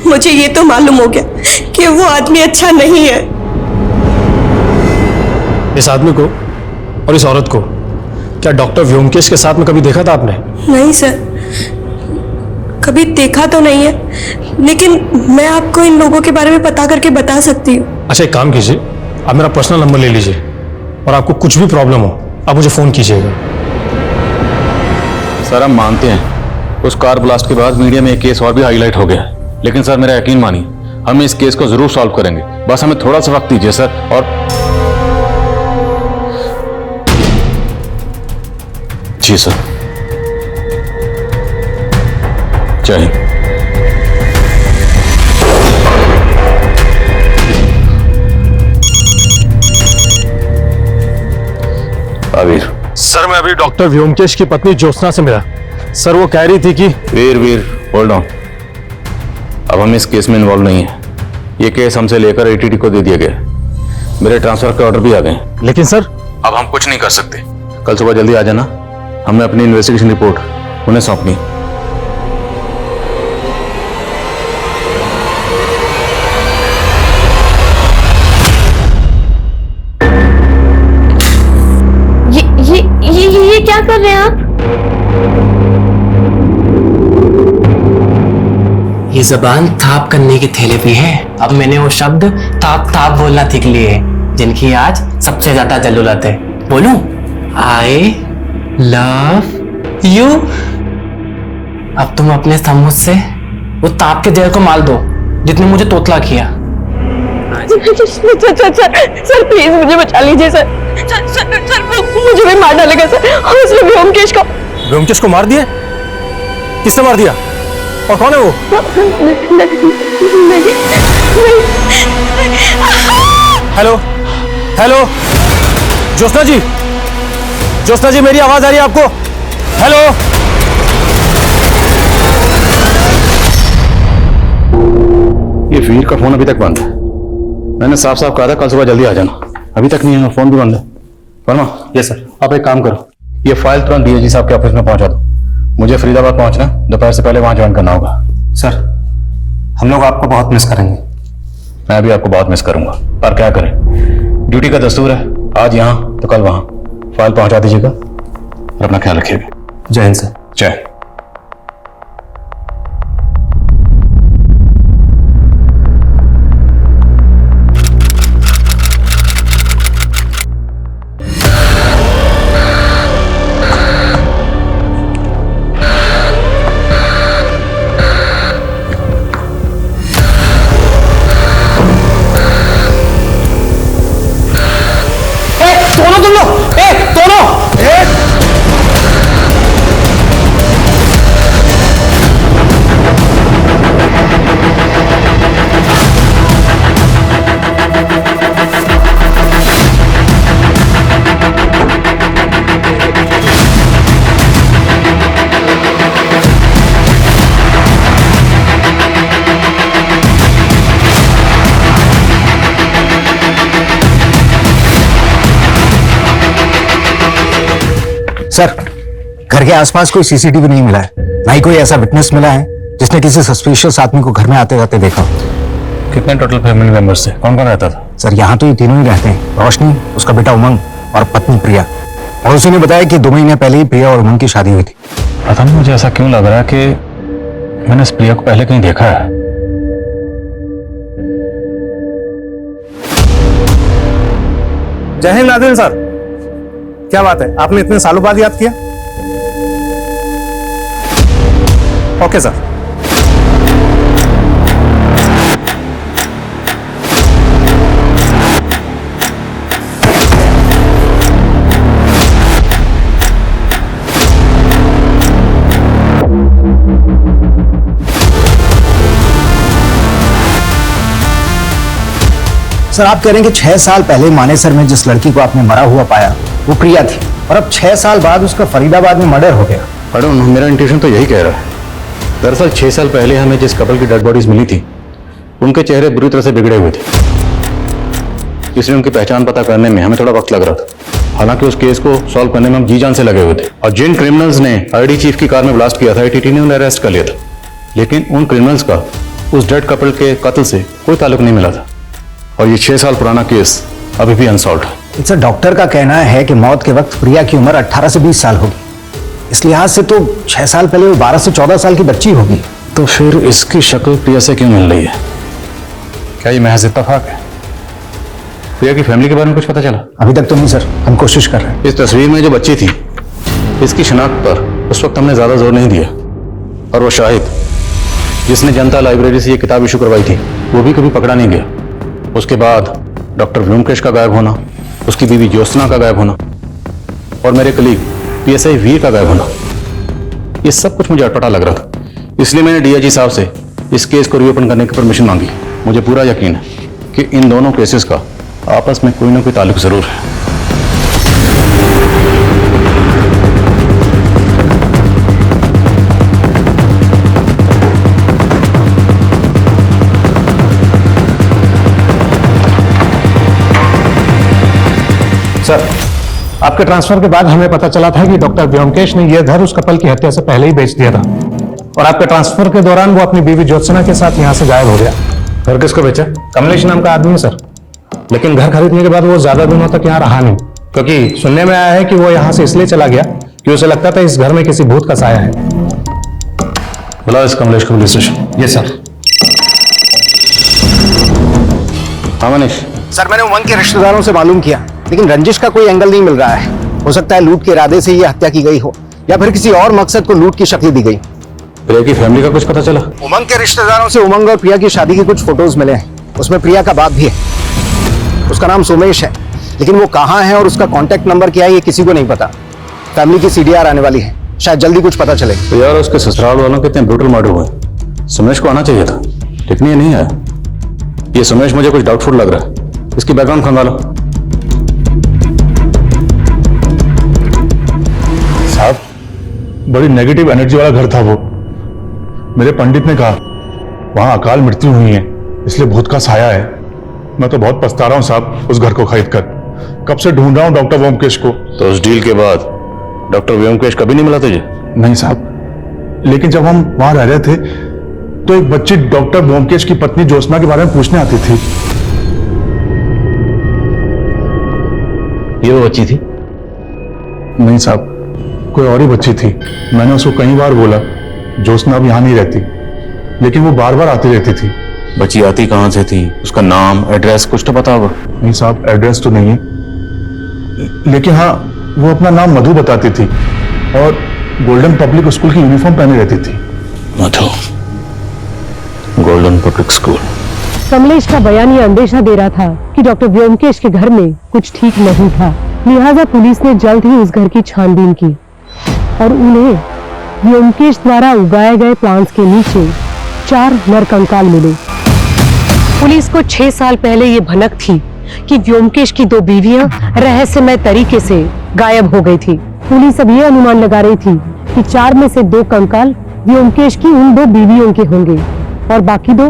मुझे ये तो मालूम हो गया कि वो आदमी अच्छा नहीं है। इस आदमी को और इस औरत को क्या डॉक्टर व्योमकेश के साथ में कभी देखा था आपने? नहीं सर, कभी देखा तो नहीं है, लेकिन मैं आपको इन लोगों के बारे में पता करके बता सकती हूँ। अच्छा एक काम कीजिए, आप मेरा पर्सनल नंबर ले लीजिए और आपको कुछ भी प्रॉब्लम हो आप मुझे फोन कीजिएगा। सर हम मानते हैं उस कार ब्लास्ट के बाद मीडिया में एक केस और भी हाईलाइट हो गया, लेकिन सर मेरा यकीन मानिए हम इस केस को जरूर सॉल्व करेंगे। बस हमें थोड़ा सा वक्त दीजिए सर। और जी सर, जय हिंद। वीर सर मैं अभी डॉक्टर व्योमकेश की पत्नी ज्योत्सना से मिला। सर वो कह रही थी कि वीर होल्ड ऑन, अब हम इस केस में इन्वॉल्व नहीं है। ये केस हमसे लेकर एटीटी को दे दिया गया, मेरे ट्रांसफर के ऑर्डर भी आ गए। लेकिन सर अब हम कुछ नहीं कर सकते। कल सुबह जल्दी आ जाना, हमने अपनी इन्वेस्टिगेशन रिपोर्ट उन्हें सौंपनी। क्या कर रहे हैं आप? ये जबान थाप करने की थेरेपी है। अब मैंने वो शब्द थाप थाप बोलना सीख लिए हैं, जिनकी आज सबसे ज्यादा जरूरत है। बोलूं? I love you. अब तुम अपने समूह से वो ताप के जहर को मार दो जितने मुझे तोतला किया। सर प्लीज मुझे बचा लीजिए सर। सर मुझे भी मार डालेगा सर। और उसने व्योमकेश को मार दिया? किसने मार दिया और कौन है वो? हेलो हेलो ज्योत्सना जी, ज्योत्सना जी मेरी आवाज आ रही है आपको? हेलो ये वीर का फोन अभी तक बंद है। मैंने साफ साफ कहा था कल सुबह जल्दी आ जाना, अभी तक नहीं है, फोन भी बंद है। Verma, yes sir. आप एक काम करो, ये फाइल तुरंत डीएजी साहब के ऑफिस में पहुंचा दो। मुझे फरीदाबाद पहुंचना, दोपहर से पहले वहां ज्वाइन करना होगा। सर हम लोग आपको बहुत मिस करेंगे। मैं भी आपको बहुत मिस करूंगा, पर क्या करें, ड्यूटी का दस्तूर है, आज यहां तो कल वहां। फाइल पहुंचा दीजिएगा और अपना ख्याल रखिएगा। जय हिंद सर। जय। सर घर के आसपास कोई सीसीटीवी नहीं मिला है, ना ही कोई ऐसा विटनेस मिला है जिसने किसी सस्पिशियस आदमी को घर में आते जाते देखा। कितने टोटल फैमिली मेंबर्स थे, कौन कौन रहता था? सर यहाँ तो ये तीनों ही रहते हैं, रोशनी, उसका बेटा उमंग और पत्नी प्रिया। और उसी ने बताया कि 2 महीने पहले ही प्रिया और उमंग की शादी हुई थी। पता नहीं मुझे ऐसा क्यों लग रहा है कि मैंने इस प्रिया को पहले कहीं देखा है। जय हिंद नादिन सर, क्या बात है, आपने इतने सालों बाद याद किया? Okay sir. सर आप कह रहे हैं कि 6 साल पहले मानेसर में जिस लड़की को आपने मरा हुआ पाया वो प्रिया थी, और अब 6 साल बाद उसका फरीदाबाद में मर्डर हो गया। मेरा इंट्यूशन तो यही कह रहा है। दरअसल 6 साल पहले हमें जिस कपल की डेड बॉडीज मिली थी उनके चेहरे बुरी तरह से बिगड़े हुए थे, इसलिए उनकी पहचान पता करने में हमें थोड़ा वक्त लग रहा था। हालांकि उस केस को सॉल्व करने में हम जी जान से लगे हुए थे, और जिन क्रिमिनल्स ने आईडी चीफ की कार में ब्लास्ट किया था एटीटी ने उन्हें अरेस्ट कर लिया था, लेकिन उन क्रिमिनल्स का उस डेड कपल के कत्ल से कोई ताल्लुक नहीं मिला था, और ये 6 साल पुराना केस अभी भी अनसॉल्व्ड है। सर डॉक्टर का कहना है कि मौत के वक्त प्रिया की उम्र 18 से 20 साल होगी, इस लिहाज से तो 6 साल पहले वो 12 से 14 साल की बच्ची होगी। तो फिर इसकी शक्ल प्रिया से क्यों मिल रही है? क्या ये महज इत्तेफाक है? प्रिया की फैमिली के बारे में कुछ पता चला? अभी तक तो नहीं सर, हम कोशिश कर रहे हैं। इस तस्वीर में जो बच्ची थी इसकी शिनाख्त पर उस वक्त हमने ज्यादा जोर नहीं दिया, और वो शाहिद जिसने जनता लाइब्रेरी से ये किताब इशू करवाई थी वो भी कभी पकड़ा नहीं गया। उसके बाद डॉक्टर व्योमकेश का गायब होना, उसकी बीवी ज्योत्सना का गायब होना, और मेरे कलीग पीएसआई वीर का गायब होना, ये सब कुछ मुझे अटपटा लग रहा था। इसलिए मैंने डीआईजी साहब से इस केस को रीओपन करने की परमिशन मांगी। मुझे पूरा यकीन है कि इन दोनों केसेस का आपस में कोई ना कोई ताल्लुक जरूर है। सर आपके ट्रांसफर के बाद हमें पता चला था कि डॉक्टर व्योमकेश ने यह घर उस कपल की हत्या से पहले ही बेच दिया था, और आपके ट्रांसफर के दौरान वो अपनी बीवी ज्योत्सना के साथ यहाँ से गायब हो गया। घर किसको बेचा? कमलेश नाम का आदमी है सर, लेकिन घर खरीदने के बाद वो ज्यादा दिनों तक यहाँ रहा नहीं, क्योंकि सुनने में आया है कि वो यहाँ से इसलिए चला गया कि उसे लगता था इस घर में किसी भूत का साया है। बुलाओ इस कमलेश को पुलिस स्टेशन। Yes sir. हाँ मनीष। सर मैंने उमंग के रिश्तेदारों से मालूम किया, लेकिन रंजिश का कोई एंगल नहीं मिल रहा है। हो सकता है लूट के इरादे से ये हत्या की गई हो, या फिर किसी और मकसद को लूट की शक्ल दी गई। प्रिया की फैमिली का कुछ पता चला? उमंग के रिश्तेदारों से उमंग और प्रिया की शादी के कुछ फोटोज मिले हैं। उसमें प्रिया का बाप भी है, उसका नाम सोमेश है, लेकिन वो कहाँ है और उसका कॉन्टेक्ट नंबर क्या है ये किसी को नहीं पता। फैमिली की सीडीआर आने वाली है, शायद जल्दी कुछ पता चले। तो यार उसके ससुराल वालों के इतने ब्रूटल मर्डर हुए, सुमेश को आना चाहिए था, लेकिन ये नहीं आया। ये सुमेश मुझे कुछ डाउटफुल लग रहा है, इसकी बैकग्राउंड खंगालो। साहब बड़ी नेगेटिव एनर्जी वाला घर था वो। मेरे पंडित ने कहा वहां अकाल मृत्यु हुई है, इसलिए भूत का साया है। मैं तो बहुत पछता रहा हूं साहब उस घर को खरीद कर। कब से ढूंढ रहा हूं डॉक्टर व्योमकेश को। तो उस डील के बाद डॉक्टर व्योमकेश कभी नहीं मिला तुझे? नहीं साहब, लेकिन जब हम वहां रह रहे थे तो एक बच्ची डॉक्टर व्योमकेश की पत्नी ज्योत्सना के बारे में पूछने आती थी। ये वो बच्ची थी? नहीं साहब, कोई और ही बच्ची थी। मैंने उसको कई बार बोला ज्योत्सना अब यहाँ नहीं रहती, लेकिन वो बार बार आती रहती थी। बच्ची आती कहाँ से थी? उसका नाम एड्रेस कुछ तो पता होगा? नहीं साहब, एड्रेस तो नहीं है, लेकिन हाँ वो अपना नाम मधु बताती थी और गोल्डन पब्लिक स्कूल की यूनिफॉर्म पहने रहती थी। मधु, गोल्डन पब्लिक स्कूल। कमलेश का बयान ये अंदेशा दे रहा था कि डॉक्टर व्योमकेश के घर में कुछ ठीक नहीं था, लिहाजा पुलिस ने जल्द ही उस घर की छानबीन की और उन्हें व्योमकेश द्वारा उगाए गए प्लांट्स के नीचे 4 नरकंकाल मिले। पुलिस को 6 साल पहले ये भनक थी कि व्योमकेश की 2 बीवियां रहस्यमय तरीके से गायब हो गई थी। पुलिस अब ये अनुमान लगा रही थी कि 4 में से 2 कंकाल व्योमकेश की उन 2 बीवियों के होंगे और बाकी 2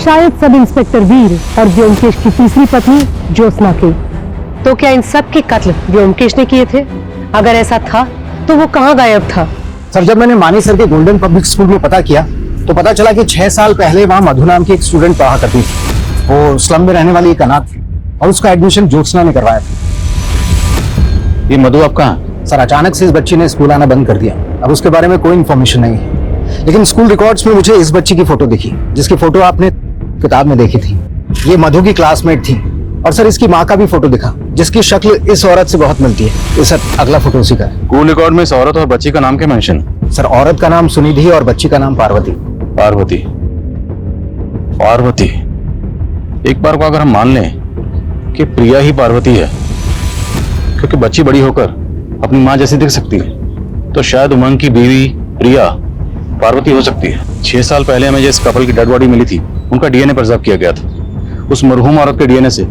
शायद सब इंस्पेक्टर वीर और व्योमकेश की तीसरी पत्नी ज्योत्सना के। तो क्या इन सब के कत्ल व्योमकेश ने किए थे? अगर ऐसा था तो वो कहाँ गायब था? सर जब मैंने मानेसर के गोल्डन पब्लिक स्कूल में पता किया तो पता चला कि 6 साल पहले वहां मधु नाम की एक स्टूडेंट पढ़ा करती थी। वो स्लम में रहने वाली एक अनाथ थी और उसका एडमिशन ज्योत्सना ने करवाया था। ये मधु आप कहाँ? सर अचानक से इस बच्ची ने स्कूल आना बंद कर दिया। अब उसके बारे में कोई इन्फॉर्मेशन नहीं है, लेकिन स्कूल रिकॉर्ड्स में मुझे इस बच्ची की फोटो दिखी, जिसकी फोटो आपने किताब में देखी थी। ये मधु की क्लासमेट थी। और सर इसकी माँ का भी फोटो दिखा, जिसकी शक्ल इस औरत से बहुत मिलती है। ये सर अगला फोटो उसी का है। स्कूल रिकॉर्ड में इस औरत और बच्ची का नाम क्या मेंशन है? सर औरत का नाम सुनिधि और बच्ची का नाम पार्वती। पार्वती, पार्वती। एक बार को अगर हम मान लें कि प्रिया ही पार्वती है, क्योंकि बच्ची बड़ी होकर अपनी माँ जैसी दिख सकती है, तो शायद उमंग की बीवी प्रिया पार्वती हो सकती है। 6 साल पहले हमें जिस कपल की डेड बॉडी मिली थी, उनका डीएनए प्रिजर्व किया गया था। उस मरहूम औरत के डीएनए से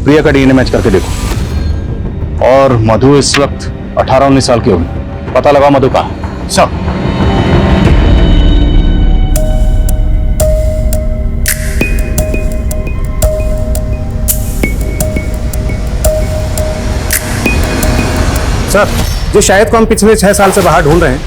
प्रिया का डीएनए मैच करके देखो। और मधु इस वक्त 18-19 साल की होगी। पता लगाओ मधु कहाँ है। सर सर जो शाहिद को हम पिछले 6 साल से बाहर ढूंढ रहे हैं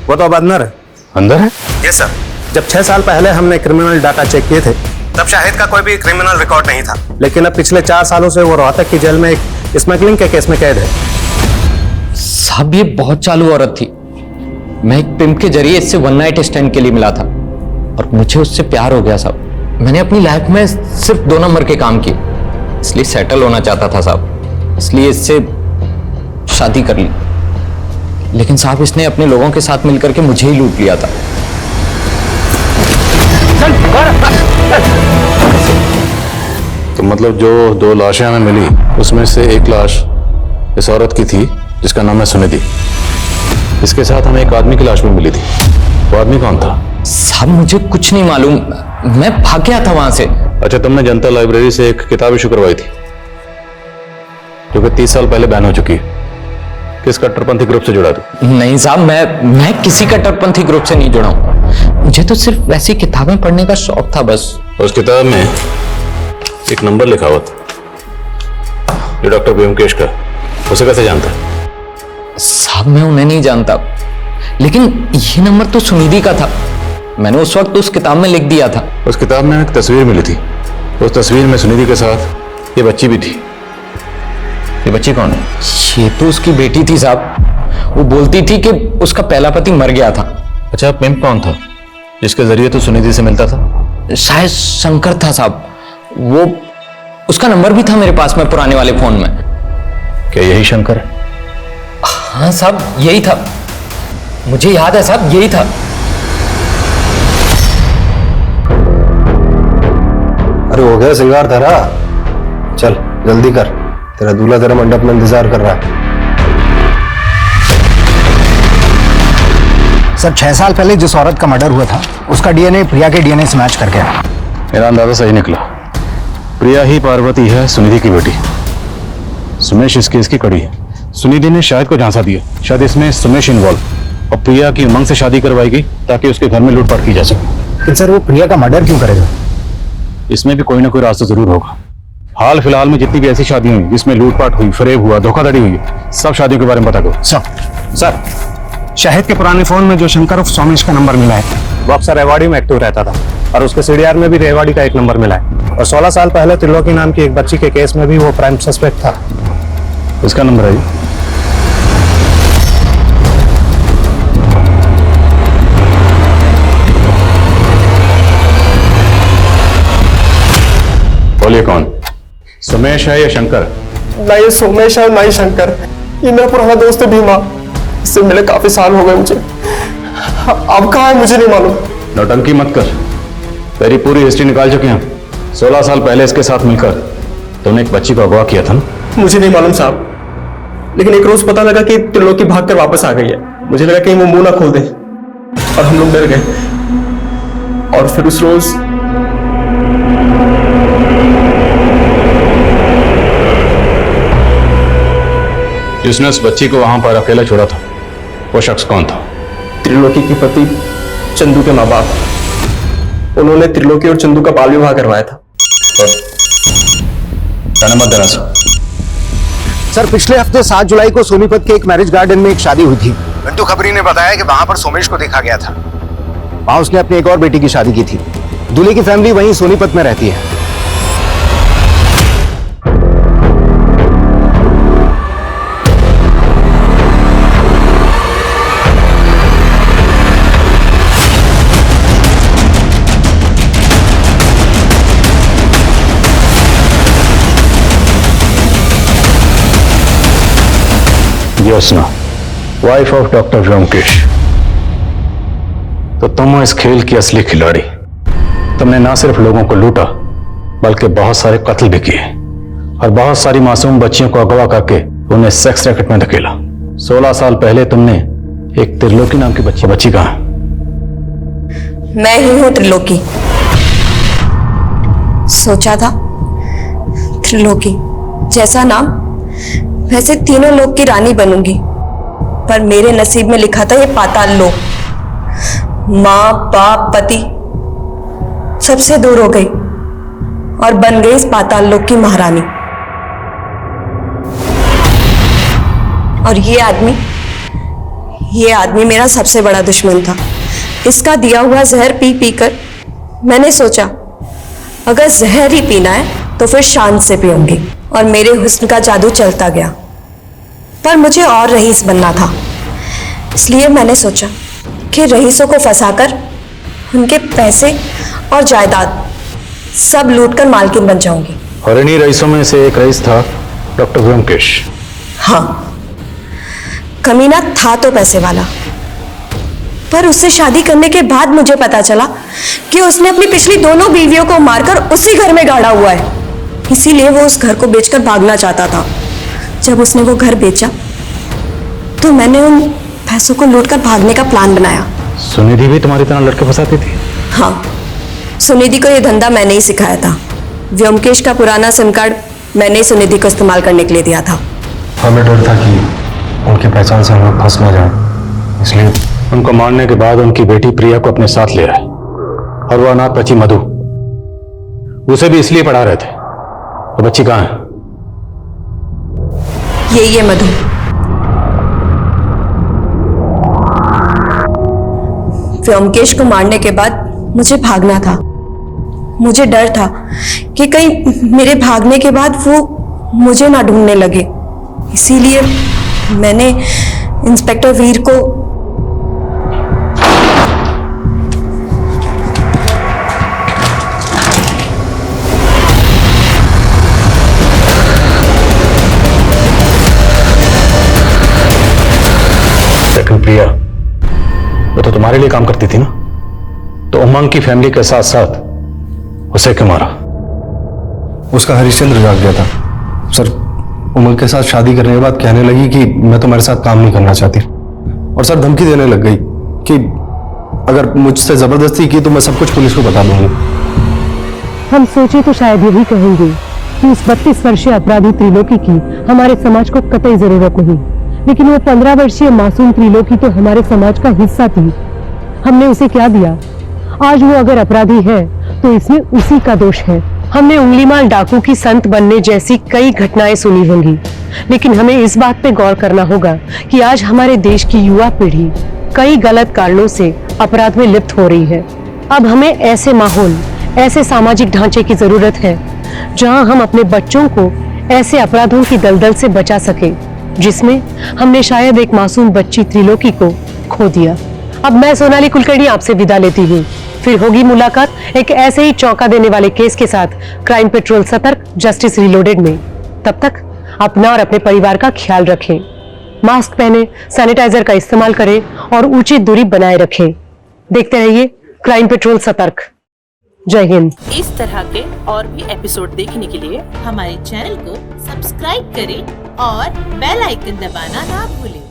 वो तो अब अंदर है। अंदर है? Yes sir. जब 6 साल पहले हमने क्रिमिनल डाटा चेक किए थे तब शाहिद का कोई भी क्रिमिनल रिकॉर्ड नहीं था, लेकिन अब पिछले 4 सालों से वो रोहतक की जेल में एक स्मगलिंग के केस में कैद है। साहब ये बहुत चालू औरत थी। मैं एक पिम्प के जरिए इससे 1 नाइट स्टैंड के लिए मिला था और मुझे उससे प्यार हो गया साहब। मैंने अपनी लाइफ में सिर्फ 2 नंबर के काम किए, इसलिए सेटल होना चाहता था साहब, इसलिए इससे शादी कर ली। लेकिन साहब इसने अपने लोगों के साथ मिलकर के मुझे ही लूट लिया था। तो मतलब जो 2 लाशें हमें मिली उसमें से एक लाश इस औरत की थी जिसका नाम है सुनिधि। इसके साथ हमें एक आदमी की लाश भी मिली थी। वो आदमी कौन था? साहब मुझे कुछ नहीं मालूम, मैं भाग गया था वहां से। अच्छा, तुमने जनता लाइब्रेरी से एक किताब इशू करवाई थी जो कि 30 साल पहले बैन हो चुकी है। किस कट्टरपंथी ग्रुप से जुड़ा था? नहीं साहब, मैं किसी कट्टरपंथी ग्रुप से नहीं जुड़ा हूं। मुझे तो सिर्फ वैसी किताबें पढ़ने का शौक था बस। उस किताब में एक नंबर लिखा हुआ था जो डॉक्टर व्योमकेश का। उसे कैसे जानता है? साहब मैं उन्हें नहीं जानता, लेकिन ये नंबर तो सुनिधि का था। मैंने उस वक्त उस किताब में लिख दिया था। उस किताब में एक तस्वीर मिली थी। उस तस्वीर में सुनिधि के साथ ये बच्ची भी थी। ये बच्ची कौन है? ये तो उसकी बेटी थी साहब। वो बोलती थी कि उसका पहला पति मर गया था। अच्छा, पिंप कौन था जिसके जरिए तो सुनिधि से मिलता था? शायद शंकर था साहब। वो उसका नंबर भी था मेरे पास में पुराने वाले फोन में। क्या यही शंकर है? हाँ साहब, यही था। मुझे याद है साहब, यही था। अरे हो गया सिगार धरा, चल जल्दी कर, तेरा दूल्हा तेरे मंडप में इंतजार कर रहा है। सर 6 साल पहले जिस औरत का मर्डर हुआ था उसका डीएनए प्रिया के डीएनए से मैच करके आया। मेरा अंदाजा सही निकला। प्रिया ही पार्वती है, सुनिधि की बेटी। सुमेश इस केस की कड़ी है। सुनिधि ने शायद को झांसा दिया, शायद इसमें सुमेश इन्वॉल्व, और प्रिया की उमंग से शादी करवाएगी ताकि उसके घर में लूटपाट की जा सके। लेकिन सर वो प्रिया का मर्डर क्यों करेगा? इसमें भी कोई ना कोई रास्ता जरूर होगा। हाल फिलहाल में जितनी भी ऐसी शादियां हुई जिसमें लूटपाट हुई, फरेब हुआ, धोखाधड़ी हुई, सब शादियों के बारे में पता करो। सर शाहिद के पुराने फोन में जो शंकर उर्फ सोमेश का नंबर मिला है वो अक्सर रेवाड़ी में एक्टिव रहता था, और उसके सीडीआर में भी रेवाड़ी का एक नंबर मिला है। और 16 साल पहले त्रिलोकी नाम की एक बच्ची के केस में भी वो प्राइम सस्पेक्ट था। उसका नंबर है? बोलिए, कौन? सुमेश है या शंकर? ना ये सोमेश है और ना ही शंकर। ये मेरा पुराना दोस्त है भीमा, इससे मिले काफी साल हो गए मुझे। अब कहाँ है मुझे नहीं मालूम। नौटंकी मत कर, तेरी पूरी हिस्ट्री निकाल चुके हैं। 16 साल पहले इसके साथ मिलकर तुमने एक बच्ची को अगवा किया था ना? मुझे नहीं मालूम साहब, लेकिन एक रोज पता लगा कि त्रिलोकी भाग कर वापस आ गई है। मुझे लगा कहीं वो मुंह ना खोल दे, और हम लोग डर गए। और फिर उस रोज जिसने उस बच्ची को वहां पर अकेला छोड़ा था, वो शख्स कौन था? त्रिलोकी के पति चंदू के माँ बाप। उन्होंने त्रिलोकी और चंदू का बाल विवाह करवाया था। मत देना सर पिछले हफ्ते 7 जुलाई को सोनीपत के एक मैरिज गार्डन में एक शादी हुई थी। घंटू खबरी ने बताया कि वहां पर सोमेश को देखा गया था। वहां उसने अपनी एक और बेटी की शादी की थी। दूल्हे की फैमिली वहीं सोनीपत में रहती है। Jyotsna, wife of doctor Byomkesh. तो तुम हो इस खेल की असली खिलाड़ी। तुमने ना सिर्फ लोगों को लूटा बल्कि बहुत सारे कत्ल भी किए, और बहुत सारी मासूम बच्चियों को अगवा करके उन्हें सेक्स रैकेट में धकेला। 16 साल पहले तुमने एक त्रिलोकी नाम की बच्ची कहाँ है? मैं ही हूं त्रिलोकी। सोचा था त्रिलोकी जैसा नाम, वैसे तीनों लोक की रानी बनूंगी, पर मेरे नसीब में लिखा था ये पाताल लोक। माँ बाप पति सबसे दूर हो गई और बन गई इस पाताल लोक की महारानी। और ये आदमी मेरा सबसे बड़ा दुश्मन था। इसका दिया हुआ जहर पी पी कर मैंने सोचा अगर जहर ही पीना है तो फिर शान से पीऊंगी, और मेरे हुस्न का जादू चलता गया। पर मुझे और रईस बनना था, इसलिए मैंने सोचा कि रईसों को फंसाकर उनके पैसे और जायदाद सब लूटकर मालकिन बन जाऊंगी। और इन्हीं रईसों में से एक रईस था डॉक्टर व्योमकेश। हाँ, कमीना था तो पैसे वाला, पर उससे शादी करने के बाद मुझे पता चला कि उसने अपनी पिछली दोनों बीवियों को मारकर उसी घर में गाड़ा हुआ है। इसीलिए वो उस घर को बेचकर भागना चाहता था। जब उसने वो घर बेचा तो मैंने उन पैसों को लूटकर भागने का प्लान बनाया। सुनिधि भी तुम्हारी तरह लड़के फंसाती थी? हाँ, सुनिधि को ये धंधा मैंने ही सिखाया था। व्योमकेश का पुराना सिम कार्ड मैंने ही सुनिधि को इस्तेमाल करने के लिए दिया था। हमें डर था कि उनकी पहचान से हम लोग फंस ना जाए, इसलिए उनको मारने के बाद उनकी बेटी प्रिया को अपने साथ ले आए, और वो अनाथ बच्ची मधु, उसे भी इसलिए पढ़ा रहे थे। तो बच्ची कहाँ है? ये मधु। व्योमकेश को मारने के बाद मुझे भागना था। मुझे डर था कि कहीं मेरे भागने के बाद वो मुझे ना ढूंढने लगे। इसीलिए मैंने इंस्पेक्टर वीर को लेकिन प्रिया, वो तो तुम्हारे लिए काम करती थी ना, तो उमंग की फैमिली के साथ साथ उसे क्यों मारा? उसका हरिश्चंद्र जाग गया था सर। उमंग के साथ शादी करने के बाद कहने लगी कि मैं तुम्हारे साथ काम नहीं करना चाहती, और सर धमकी देने लग गई कि अगर मुझसे जबरदस्ती की तो मैं सब कुछ पुलिस को बता दूंगी। हम सोचे तो शायद यही कहेंगे कि उस 32 वर्षीय अपराधी त्रिलोकी की हमारे समाज को कतई जरूरत नहीं, लेकिन वो 15 वर्षीय मासूम त्रिलोकी तो हमारे समाज का हिस्सा थी। हमने उसे क्या दिया? आज वो अगर अपराधी है तो इसमें उसी का दोष है। हमने उंगलीमाल डाकू की संत बनने जैसी कई घटनाएं सुनी होंगी, लेकिन हमें इस बात पे गौर करना होगा कि आज हमारे देश की युवा पीढ़ी कई गलत कारणों से अपराध में लिप्त हो रही है। अब हमें ऐसे माहौल, ऐसे सामाजिक ढांचे की जरूरत है जहां हम अपने बच्चों को ऐसे अपराधों की दलदल से बचा सके जिसमें हमने शायद एक मासूम बच्ची त्रिलोकी को खो दिया। अब मैं सोनाली कुलकर्णी आपसे विदा लेती हूँ। फिर होगी मुलाकात एक ऐसे ही चौंका देने वाले केस के साथ क्राइम पेट्रोल सतर्क जस्टिस रिलोडेड में। तब तक अपना और अपने परिवार का ख्याल रखें, मास्क पहने, सैनिटाइजर का इस्तेमाल करें और उचित दूरी बनाए रखें। देखते रहिए क्राइम पेट्रोल सतर्क। जय हिंद। इस तरह के और भी एपिसोड देखने के लिए हमारे चैनल को सब्सक्राइब करें और बेल आइकन दबाना ना भूलें।